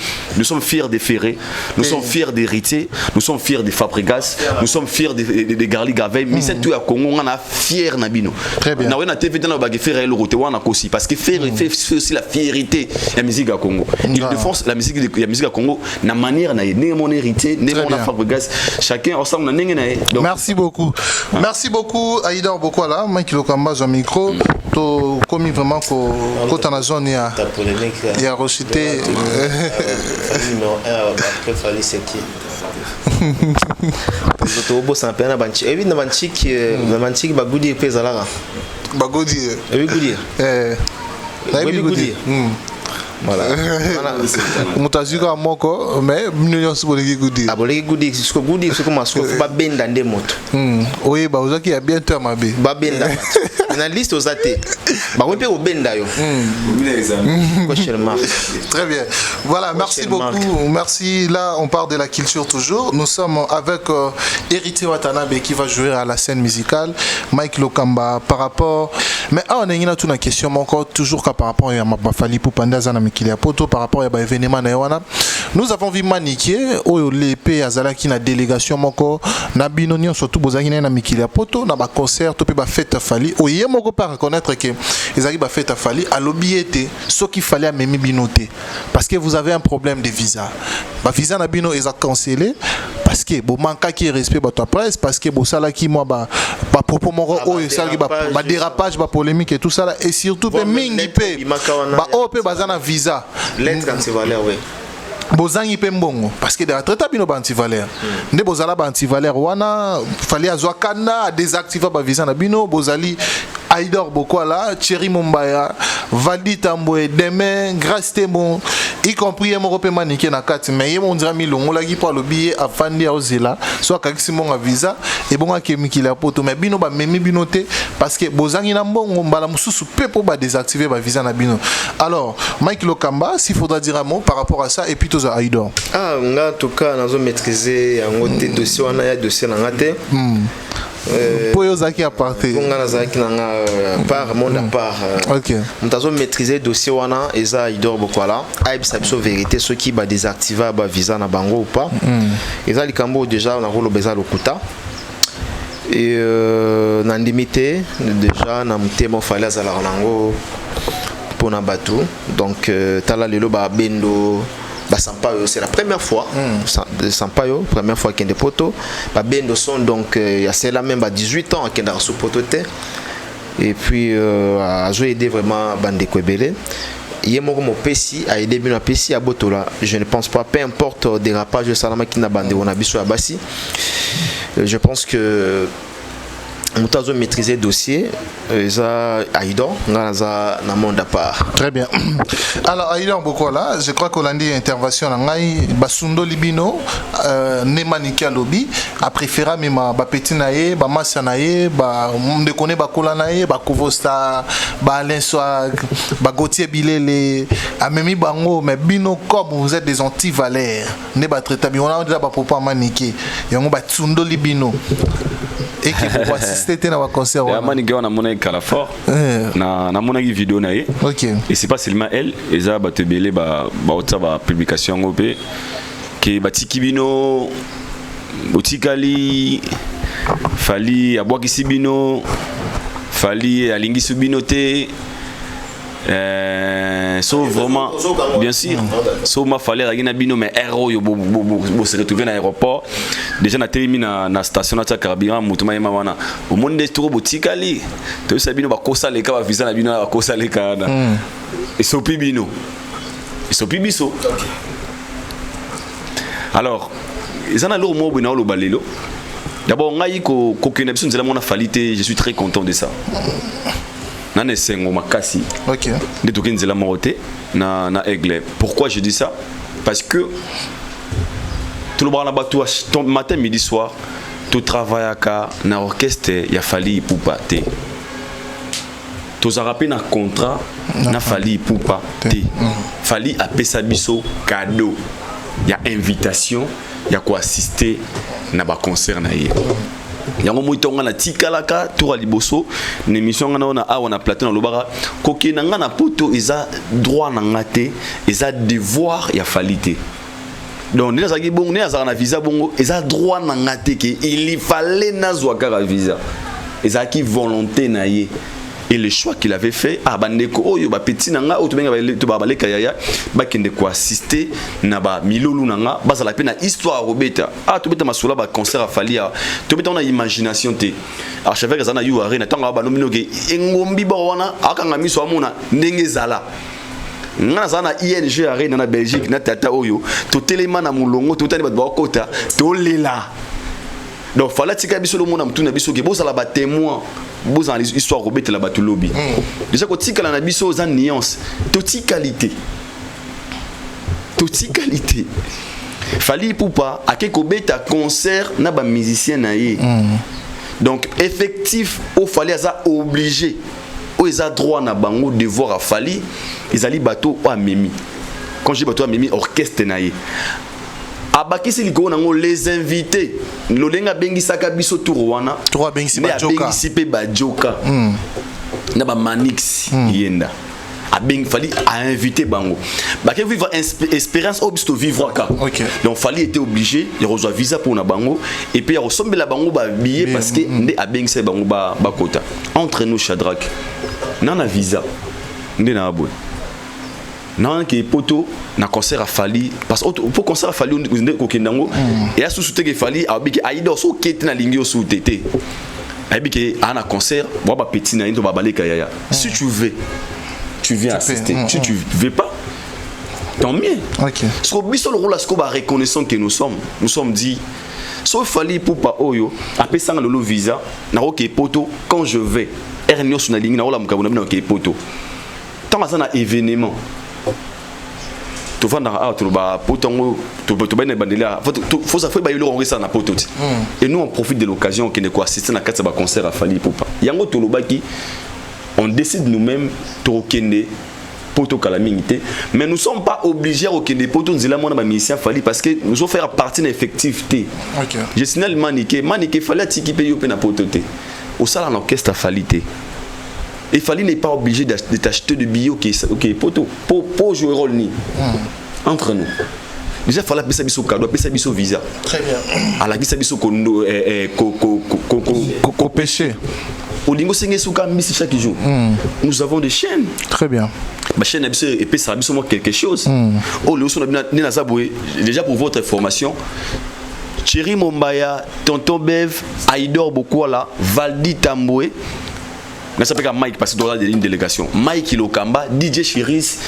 ferrés, nous sommes fiers des héritiers, nous sommes fiers des Fabregas, nous sommes fiers des Garli Gaveille, mais c'est tout à Congo on a fier nabino. Très bien. Na on a TV dans ba faire le roté wana aussi parce que faire fait aussi la fierté la musique à Congo. Île-de-France la musique à Congo na manière na né mon héritier, né mon Fabregas, chacun ensemble na ndenge na. Merci beaucoup. Merci beaucoup Aïda Bokola, moi qui le combat au micro, to comme vraiment ko ta na zone ya ya recité numéro 1 après fallait c'est qui Tobo ça peine banchi évidemment banchi bagudi pesa là bagudi goudi voilà mutazuka moko mais nous sommes boleki goudi aboleki goudi ce que mas ko ba benda nde moto oui ba ozaki ya bientôt mabe ba benda na liste aux athées ba ko pe o benda yo très bien voilà merci beaucoup merci là on parle de la culture toujours nous sommes avec Héritier Watanabe qui va jouer à la scène musicale Mike Lokamba par rapport mais on a une autre question encore toujours par rapport à Mabafali pour Pandaza par rapport à l'événement nous avons vu Maniké au l'épée azala qui na délégation moko na binonio surtout bozaki na mikilia poto na ba concert to pe ba fête fali o yé moko pas reconnaître que ezaki ba fête fali à l'obiété ce qu'il fallait à memi binoté parce que vous avez un problème de visa ba visa na bino est cancellé parce que bo manka qui respect ba ta presse parce que bo sala qui moi ba propos moko o esali ba dérapage ba polémique et tout ça là et surtout pe mingi pe ba o pe bazana visa lettre anti-valeur oui bozangi pe mbongo parce que de traita bino ba anti-valeur nde bozala ba anti-valeur wana fallait azwa kana désactiver ba visa na bino bozali Aïdor Bokola, Thierry Mumbaya, Valdi Tamboé, Demain, Grace Temon, y compris Europe Maniké na 4 mais mon drami longo la qui pour le billet à Fandi à Ozela, soit Kaksimon à visa et bon à Kemiki la poto mais bino ba memi binoté parce que bozangi na mbongo mbala mususu pe pour ba désactiver ba visa na bino. Alors, Mike Lokamba, s'il faudra dire un mot par rapport à ça et puis tous à Aïdor. Ah, en tout cas, nous avons maîtrisé un dossier on a dossier na ngate. Poyo Zaki à partir. Ngana Zaki nanga par monde à part. OK. Nous maîtriser dossier wana eza idor bokwala. Aib sabso vérité ceux qui ba désactiver ba visa na bango ou pas. Eza likambo déjà na rolo beza lokuta. Et na limité déjà na mutemo fala za la nango pona batu. Donc tala lelo ba bendo Sampaio, c'est la première fois. Sampaio, première fois qu'il y a des poteaux. Bendo sont donc, il y a celle-là même à 18 ans qu'il y a sous poteau. Et puis, à jouer aider vraiment Bande Kwebele. Il y a mon PC, a aidé bien PC à Botola. Je ne pense pas, peu importe dérapage de Salama qui n'a bandé on a biso à Bassi. Je pense que nous avons maîtrisé le dossier. Aïdon, nous avons un monde à part. Très bien. Alors, Aïdon Bokola, je crois qu'on a dit intervention. Basundo Libino, Nemanikia Lobby, a préféré même Petit Naye, Massa Naye, Mdekone Bakola Naye, Bakovosta, Alain Swag, Gauthier Bilele, Amemi Bango, mais Bino, comme vous êtes des anti-valères, ne batretabi, on a déjà Papa Maniki, et on va Tsundo Libino. Et qui vous assister à un concert. Maniki, on a mon Calafort, na mon vidéo naye. Ok. Et c'est pas seulement elle, ils ont battu ba publication OP que batiki bino botikali fali abwaki bino fali alingi subino te so vraiment bien sûr so ma fallait ragina bino mais héros yo bo se retrouver na aéroport déjà na termine na station na carburant mutuma yema wana au monde de trop botikali to sabino ba kosa leka ba visa na bino ba kosa leka na et so pibino et so pibiso alors ils en a leur mot bino lo balelo d'abord ngai ko kena biso nzela mona falité je suis très content de ça. Nane sengo makasi. OK. De token zela moroté na aigle. Pourquoi je dis ça? Parce que tout le monde là-bas ton matin midi soir tu travailles à na orchestre ya fali poupa te. Tu as rappelé na contrat na fali poupa te. Fali a pesa biso cadeau. Ya invitation, ya ko assister na ba concert na ye. Yango moitonga na tikalaka tour liboso une émission ngana on a plateau na lobara koki nanga na poto eza droit na ngate eza devoir ya falité donc neza ki bongo neza na visa bongo eza droit na ngate ke il fallait nazwa ka visa eza ki volonté na ye. Et le choix qu'il avait fait, bandeko oyo ba petit nanga o to benga to ba baleka yaya ba kende ko assister na ba milolu nanga ba za la pena histoire robeta to beta masula ba concert a falia to beta on a imagination te archevêque zana yu arena tanga ba nomino ke engombi ba wana akanga miso amona ndenge zala ngana zana ING arena na Belgique na tata oyo to telema na mulongo to tani ba kota to lela donc fallait tika biso le monde mutuna biso ke bo za la ba témoin vous en histoire robet la batu lobby déjà ko tika la biso za nuance toti qualité fali poupa akeko beta concert na ba musicien na ye donc effectif au fallait za obligé o eza droit na bango devoir a fali ezali bateau a memi quand j'ai bateau a memi orchestre na ye abakisi liko nango les invités lolenga bengisaka biso tourwana trois bengisi ba joka pe ba joka na ba manix yenda abeng fali a invité bango ba ke vivre expérience obsto vivre ka donc fali était obligé il reçoit visa pour na bango et puis il ressemble la bango ba billet parce que ndé abengisa bango ba kota entre nous Shadrach nana visa ndé na abo non qui poto na concert a fali parce que pour concert a fali on ko kendango et a sous-souté que fali a biki aido so kete na lingi sous tété a biki ana concert moi ba petit na into ba baleka yaya si tu veux tu viens assister si tu veux pas tant mieux OK ce que biso le rôle ce que ba reconnaissant que nous sommes dit so fali pour pas oyo a pesa ngalo visa na OK poto quand je vais ernio sur na lingi na ola mukabuna na OK poto tant ça na événement tu vas dans tu vas potongo tu vas dans bandela faut ça fait ba yelo on ça na pototi et nous on profite de l'occasion qui ne quoi assister na quatre ba concert à Fali Poupa yango to lobaki on décide nous-mêmes to kende poto calamité. Mais nous ne sommes pas obligés à aucun des potos nous allons mon musicien Fally parce que nous allons faire partie de l'effectivité. Je signale Maniké Fally tiki paye au na pototé. Au salon l'orchestre Fally té. Et Fally n'est pas obligé de t'acheter de billets OK poto pour jouer rôle ni entre nous. Déjà Fally pesa biso cadeau, pesa biso visa. Très bien. Ala pesa biso ko péché. Au lingo sengé souka misi chaque jour. Nous avons des chaînes. Très bien. Ma chaîne et puis ça a quelque chose. Oh, le son déjà pour votre information, Thierry Mombaya, Tonton Bev, Aïdor Bokwala, Valdi Tamboué, on s'appelle Mike parce que dans une délégation. Mike Ilokamba, DJ Chiris,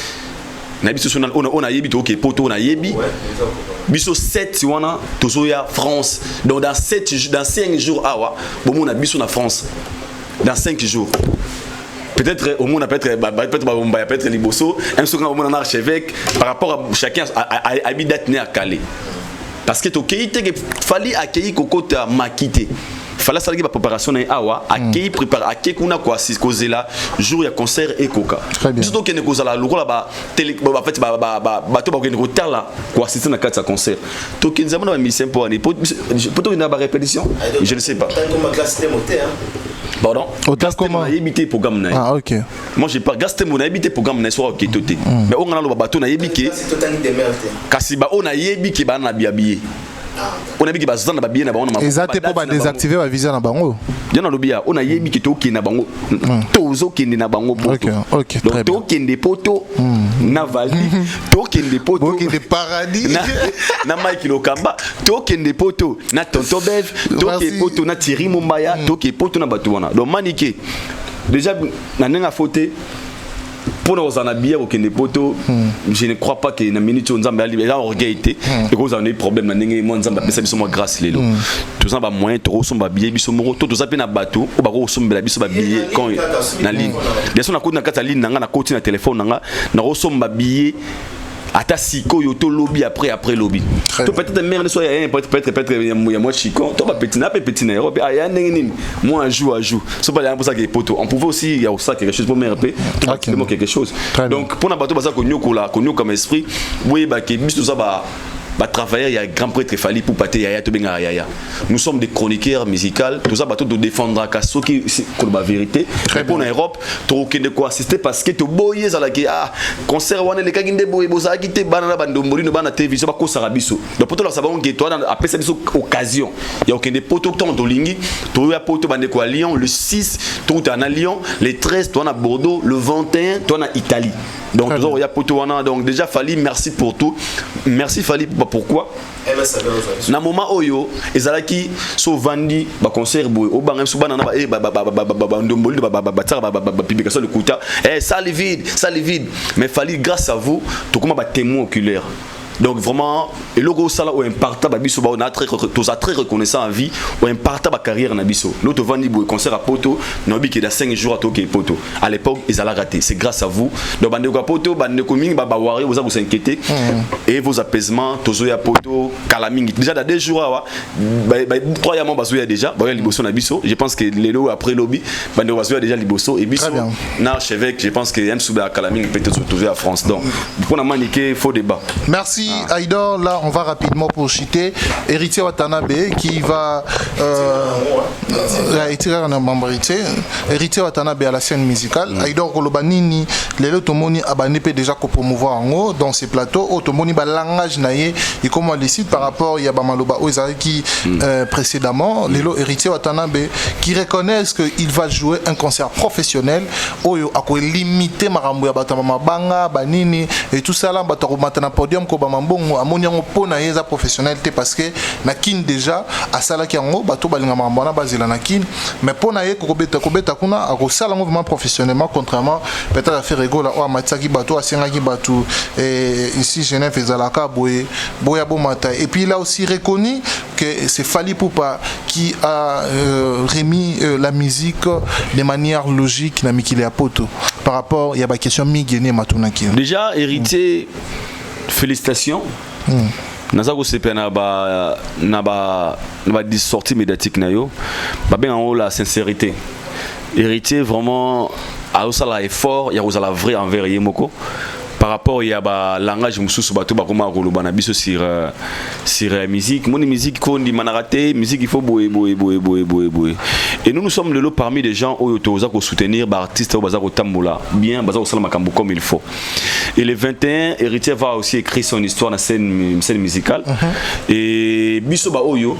on a yebi ok poto on a yebi. Biso 7 wana tozoya France. Donc dans 5 jours awa, bon on a biso na France. Dans 5 jours. Peut-être au monde peut-être Liboso, un second au monde en archevêque par rapport à chacun à habitat né à Calais. Parce que il fallait accueillir Kokota Makité. Fallait ça la préparation na awa accueillir préparer accueillir kuna quoi si causer là jour il y a concert et coca. Surtout que ne cause là le là télé en fait bateau ba une retard là quoi assister na carte concert. To que nous avons un musicien pour aller pour une répétition, je ne sais pas. Pardon. Comment habité programme na. Ah OK. Moi j'ai pas gasté mon habité programme na soir OK toté. Mais on a le bateau na yebike. Kasi ba on a yebike ba na biabié. On a dit que bazan na bien na bango na exact pour désactiver la visa na bango. Bien na lobia on a yebi ki to ki na bango tozo kende na bango poto. OK, très bien. To kende poto na Vali, to kende poto kende paradis na Mike Lokamba, to kende poto na Tonton Bev, to kende poto na Thierry Mombaya, to kende poto na Batouana. Donc Maniké déjà na nenga faute pour nous en habiller au Kende Poto, je ne crois pas que na minute on zamba ali là orgueillité et qu'on a des problèmes na ningue moi zamba pesa biso moi grâce lelo tout ça ba moyen to somba billet biso moro to ça pe na bateau o ba ko somba biso ba billet quand na ligne bien sûr na ko na kata ligne na na côté na téléphone na ko somba billet ata siko yo to lobby après lobby to peut-être merde soit peut-être il y a moi chico to ba petit na Europe ah ya nini moi à jour c'est pas pour ça que poto on pouvait aussi il y a ça quelque chose pour MRP tout quelque chose donc pour na bateau ça ko nyokola comme esprit oui ba ke bis tout ça ba travailler il y a grand prêtre Fally pour pater yaya to benga yaya nous sommes des chroniqueurs musicaux tout ça bateau de défendre kaso qui c'est la vérité pour en Europe to kende ko assister parce que to boyer za la ki concert wana le kaginde boye boza kité bana bandomboli no bana télévision ba ko sarabiso donc poto la savon que toi après ça biso occasion il y a aucun des poto to lingi to ya poto bande ko à Lyon le 6 to à Lyon le 13 toi à Bordeaux le 21 toi à Italie donc il y a poto wana donc déjà Fally merci pour tout merci Fally pourquoi na moment oyo ezalaki so vandi ba concert boy o bangam so banana ba ndomboli ba tsara ba publication le kuta ça le vide mais Fally grâce à vous to comment ba témoin oculaire. Donc vraiment et logo ça là au impacta ba biso ba on a très reconnaissant en vie au impacta ba carrière na biso l'autre vandi boy concert à Poto no bi qui da 5 jours à Tokyo Poto à l'époque ils allaient rater c'est grâce à vous donc bande ko Poto bande ko mingi ba wari vous inquiéter et vos apaisements tozo ya Poto kalamingi déjà dans 2 jours ba 3 ya mo bazoya déjà ba liboso na biso je pense que lelo après lobby bande ko bazoya déjà liboso et biso na archevêque je pense que M Souba kalamingi peut-être tozo à France donc pour na maniquer faux débat. Merci Aïdor. Là on va rapidement pour citer Héritier Watanabe qui va Héritier Watanabe à la scène musicale. Aïdor Kolobanini lelo tomoni abanepe déjà ko promouvoir en haut dans ces plateaux automoni ba langage naie et comment les sites par rapport il y a ba maloba qui précédemment lelo Héritier Watanabe qui reconnaissent que il va jouer un concert professionnel oyo ako limiter marambo ya batama banga banini et tout ça là batako matana podium ko mambongo amoni yango pona yeza professionnalité parce que na kin déjà asala ki yango bato balinga mambona bazela na kin mais pona ye ko beta kuna ako sala ngo vraiment professionnellement contrairement peut-être à faire rigola o amatsaki bato asengaki bato et ici Genève ezalaka boya bomata et puis là aussi reconnu que c'est Fally Poupa qui a remis la musique de manière logique na mikili ya poto par rapport il y a ba question migene matunaki déjà héritier félicitations. Naza ko sepe na ba sortie médiatique na yo. Ba ben en haut la sincérité. Héritier vraiment a aussi l'effort il y a aussi la vraie envers Yemoko par rapport il y a ba langage mususu bato ba koma koloba na biso sur musique mon musique ko ndi manaraté musique il faut boy et nous sommes le lot parmi des gens où autoza ko soutenir ba artistes baza ko tambola bien baza ko sala makambo comme il faut et le 21 Héritier va aussi écrire son histoire na scène musicale et biso ba oyo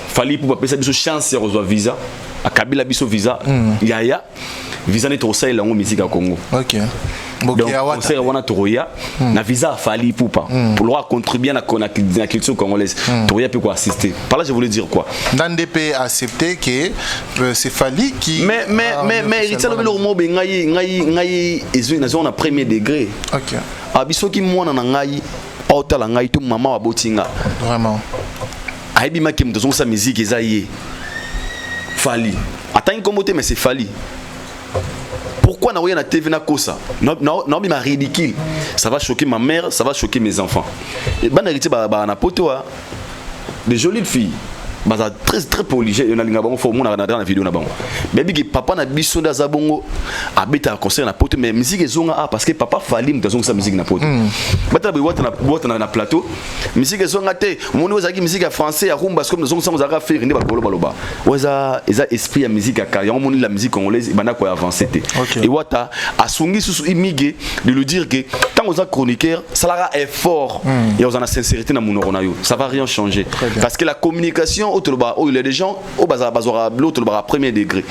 fallait pour passer biso chance reçoit visa à Kabila biso visa yaya visa ne to ça lango musique à Congo. OK. Donc on sait on a Toroya na visa fallait pour leur contribuer à la culture congolaise. Toroya peut quoi assister. Par là je voulais dire quoi. Ndandep a accepté que c'est Fali qui mais Héritier le mot ngai ils ont un premier degré. OK. Abiso ki mwana na ngai otala ngai to maman wa botinga. Vraiment. Aibi makim de sa musique ezaïe Fali attends comment mais c'est Fali pourquoi na na TV na kosa non mais ridicule ça va choquer ma mère ça va choquer mes enfants et ban héritier ba na poto de jolies filles baza très poli na linga bango fo mona na vidéo na bango baby ki papa na biso da zabongo abeta concert na poto mais musique ezonga parce que papa Fali mtazonga sa musique na poto bata be wata na plateau musique ezonga te moni ozaki musique français ya rumba comme nous sommes à faire ndi ba baloba oza eza esprit ya musique ya yango moni la musique congolaise bana ko avancer te et wata asungi susu imige de lui dire que tant oza chroniqueur ça la effort et oza na sincérité na monoro na yo ça va rien changer parce que la communication il y a des gens au bazar l'autre le premier degré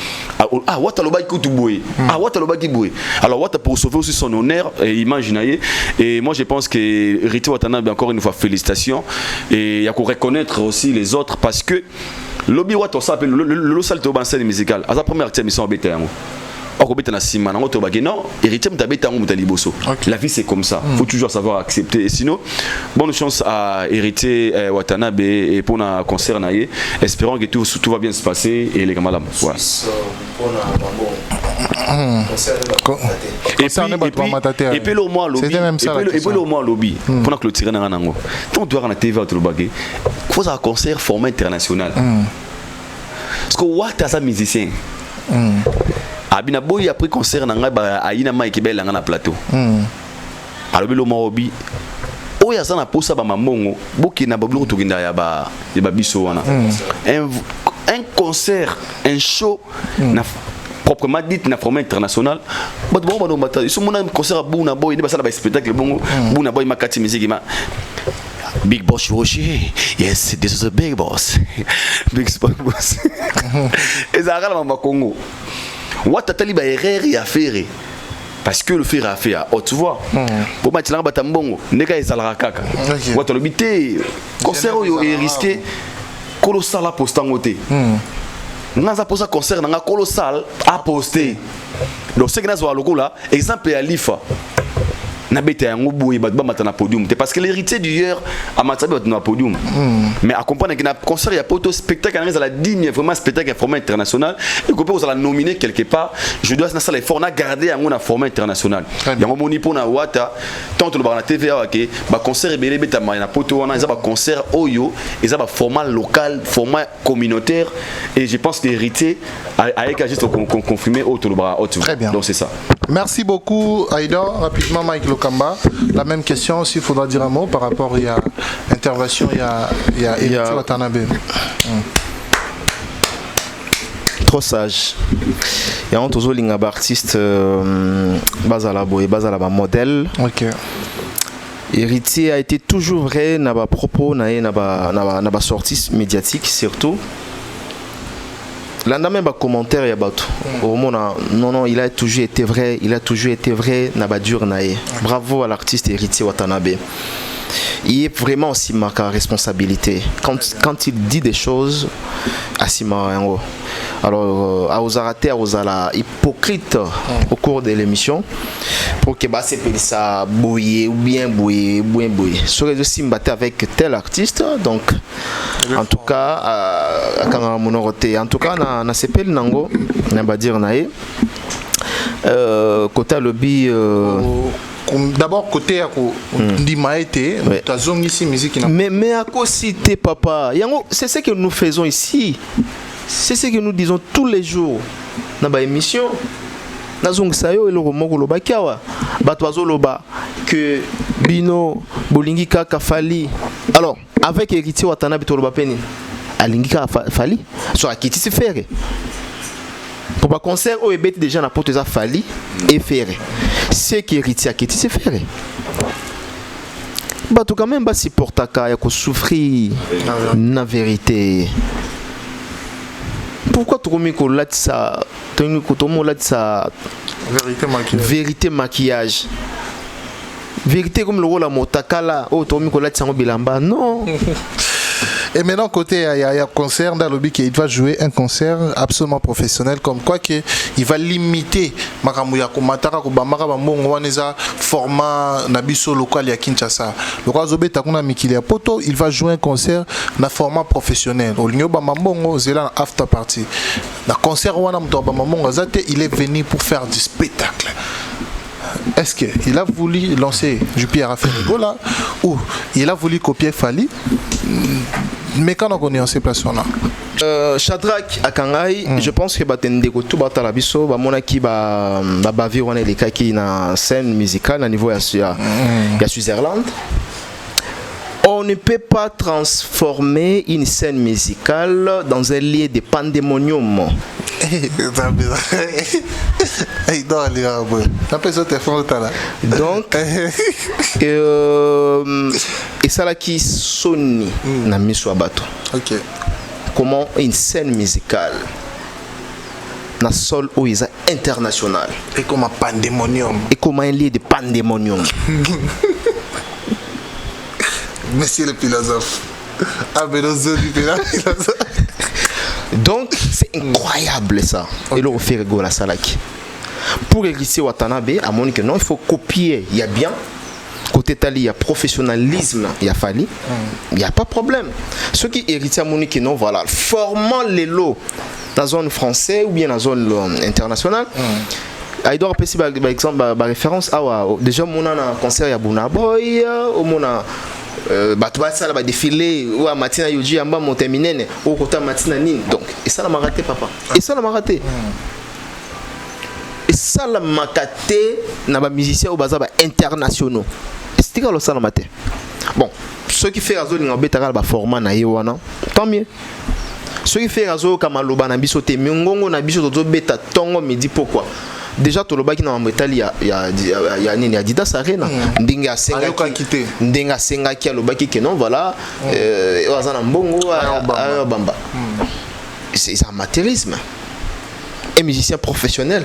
wataloba ikutu boy wataloba ki boy alors wata pour sauver aussi son honneur et imaginez et moi je pense que Héritier Watanabe encore une fois félicitations et il y a qu'on reconnaître aussi les autres parce que lobby wata s'appelle le salle to scène musicale à sa première émission beta non, Héritier la vie c'est comme ça, faut toujours savoir accepter. Et sinon, bonne chance à Héritier Watanabe et pour un concert, espérons que tout va bien se passer et les camarades. Voilà. Et puis le mois lobby, pour clôturer dans un quand tu as la TV il faut un concert format international. Parce que Wata sa musicien. Abina boy a pris concert na ngai ba aina mai kebela nga na plateau. Alors le mobi oya sana posa ba mamongo boki na babulu tukinda ya ba biso wana. Un concert, un show na proprement dit na format international. But bon ba mata iso mona concert a buna boy ni ba sala ba spectacle bongo buna boy makati musique ma Big Boss Rocher, yes, this is a big boss. Big boss. Et ça regarde ma Congo. Wata taliba erreur ya faire parce que le faire a fait tu vois pour match là batambongo ndeka ezala kaka wata lobité concert yo est risqué colossal à postango te ngaza posa concert nga colossal à poster donc c'est que nazo lokola exemple ya Lifa na beta yango boye bat ba matana podium parce que l'héritier du hier a matana na podium mais à comprendre que na concert ya poto spectacle à la digne vraiment spectacle format international et que peut la nominer quelque part je dois na ça l'effort na garder yango na format international yango moni pona wata tant le ba na TVA ke ba concert ebele beta na poto wana za ba concert oyo eza ba format local format communautaire et je pense que l'héritier a juste confirmer autre le bras très bien donc c'est ça. Merci beaucoup Aïda. Rapidement Mike Lokamba, la même question s'il faudra dire un mot par rapport à l'intervention il y a Héritier Watanabe. Trop sage. Il y a un toujours ligne artiste bazala boy bazala modèle. OK. Héritier a été toujours vrai na ba propos na ba sortie médiatique surtout. L'andamé ba commentaire ya bato au moment non il a toujours été vrai na ba dur naé. Bravo à l'artiste Héritier Watanabe. Il est vraiment aussi marqué à responsabilité quand il dit des choses asima yango. Alors à osarate à osala hypocrite au cours de l'émission pour que bah c'est ça bouiller ou bien bouiller. Serait aussi battre avec tel artiste donc en tout cas quand monoroté en tout cas na sepel nango na ba dire naé côté lobby d'abord côté Ndimaete tazongi ici musique mais à quoi citer papa yango c'est ce que nous faisons ici. C'est ce que nous disons tous les jours dans l'émission. nazongisa yo eloko moko loba kiawa bato bazoloba que bino bolingi kaka Fally. Alors avec héritier watana bitoloba peni alingi kaka Fally so akiti se faire pour pas concert au ebeti déjà na porte za Fally et faire c'est que héritier akiti se faire bato quand même ba supportaka ya ko souffrir na vérité. Pourquoi tu remets que là ça vérité maquillage vérité comme le rôle à motakala oh tu remets que là ça bilamba non. Et maintenant côté il y a concert dans le but qu'il va jouer un concert absolument professionnel comme quoi que il va limiter makamuya komataka ko bamaka bambongo waneza format na biso local ya Kinshasa le roi zobeta kuna mikili ya poto il va jouer un concert na format professionnel au linyo bambongo zela after party na concert wana mto bambongo zate il est venu pour faire du spectacle. Est-ce qu'il a voulu lancer Jupiter Afenigo là ou il a voulu copier Fally? Mais quand on est en ces places-là Shadrach Akangai, je pense que batendeko tout batala biso ba monaki ba bavir on est les kaki na scène musicale à niveau ya Switzerland. On ne peut pas transformer une scène musicale dans un lieu de pandémonium. Donc, et ça là qui sonne na miso abato. Ok. Comment une scène musicale na sol où ils international. Et comme un pandémonium. Et comment un lieu de pandémonium. Monsieur le philosophe. Ah, mais le philosophe. Donc, c'est incroyable ça. Et là, on fait rigoler à Salaki. Pour hériter Watanabe, à mon que non, il faut copier. Il y a bien. Côté Tali, il y a professionnalisme, il y a Fally. Il n'y a pas de problème. Ceux qui héritent à mon que non, voilà. Formant les lots dans la zone française ou bien dans la zone internationale. Il doit rappeler par exemple, par référence, déjà, mon concert, il y a Burna Boy, au mon ça va défiler ou à matina yoji amba monteminene au côté matina nini donc et ça l'a raté papa et ça l'a raté et ça l'a raté na ba musiciens au bazar internationaux c'était quand le ça l'a maté bon ceux qui fait razo ni ngobeta ba format na yewana tant mieux ceux qui fait razo kama loba na biso te mingongo na biso to beta tongo midi pourquoi déjà to lobaki na mbetali ya nini Adidas Arena ndinga senga ki lobaki que non voilà wazana mbongo à bamba c'est un amateurisme. Un musicien professionnel,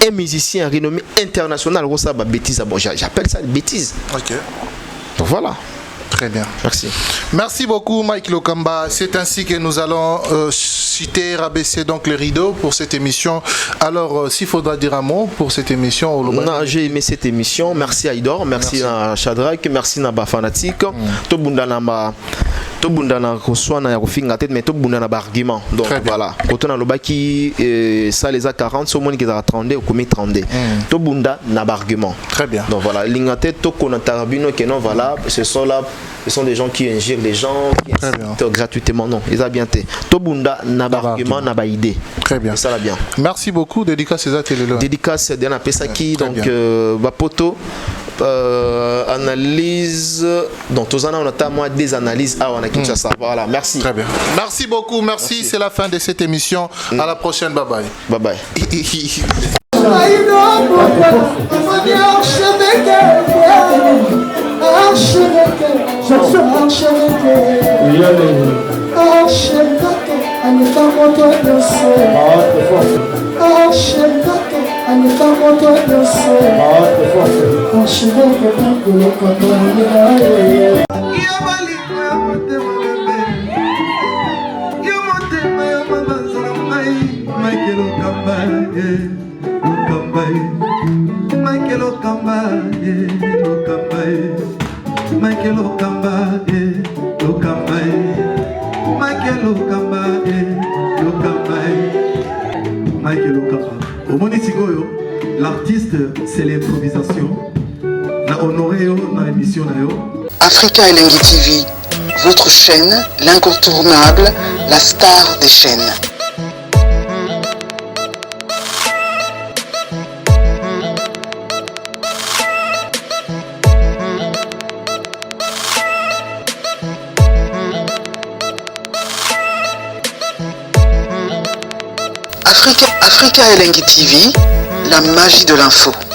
un musicien renommé international, ça ba bêtise bon j'appelle ça des bêtises. OK. Donc voilà. Très bien. Merci. Merci beaucoup Mike Lokamba. C'est ainsi que nous allons citer, rabaisser donc les rideaux pour cette émission. Alors, s'il faudra dire un mot pour cette émission. Non, j'ai aimé cette émission. Merci Aïdor, merci à Shadrach, merci à Bafanatique. Tout le monde a reçu un argument, mais tout le monde a un argument. Donc voilà. Quand on a le baki, ça les a 40, c'est au moins qu'ils ont 32 ou combien 32. Tout le monde a un argument. Très bien. Donc voilà. L'ingate, tout qu'on a tarbino, que non, voilà. Ce sont des gens qui ingèrent les gens, qui incitent gratuitement. Non, ils ont bien été. Tout le monde a un argument, n'a pas idée. Très bien. Ça va bien. Merci beaucoup. Dédicace à Télélo. Dédicace à Diana Pesaki. Donc, Bapoto. Analyse donc tous on a moi des analyses on a Kinshasa. Voilà, merci. Très bien. Merci beaucoup, merci. C'est la fin de cette émission. À la prochaine, bye bye. Bye bye. L'artiste, c'est l'improvisation. Na honoré dans l'émission. Africa Elengi TV, votre chaîne, l'incontournable, la star des chaînes. Africa Elengi TV, la magie de l'info.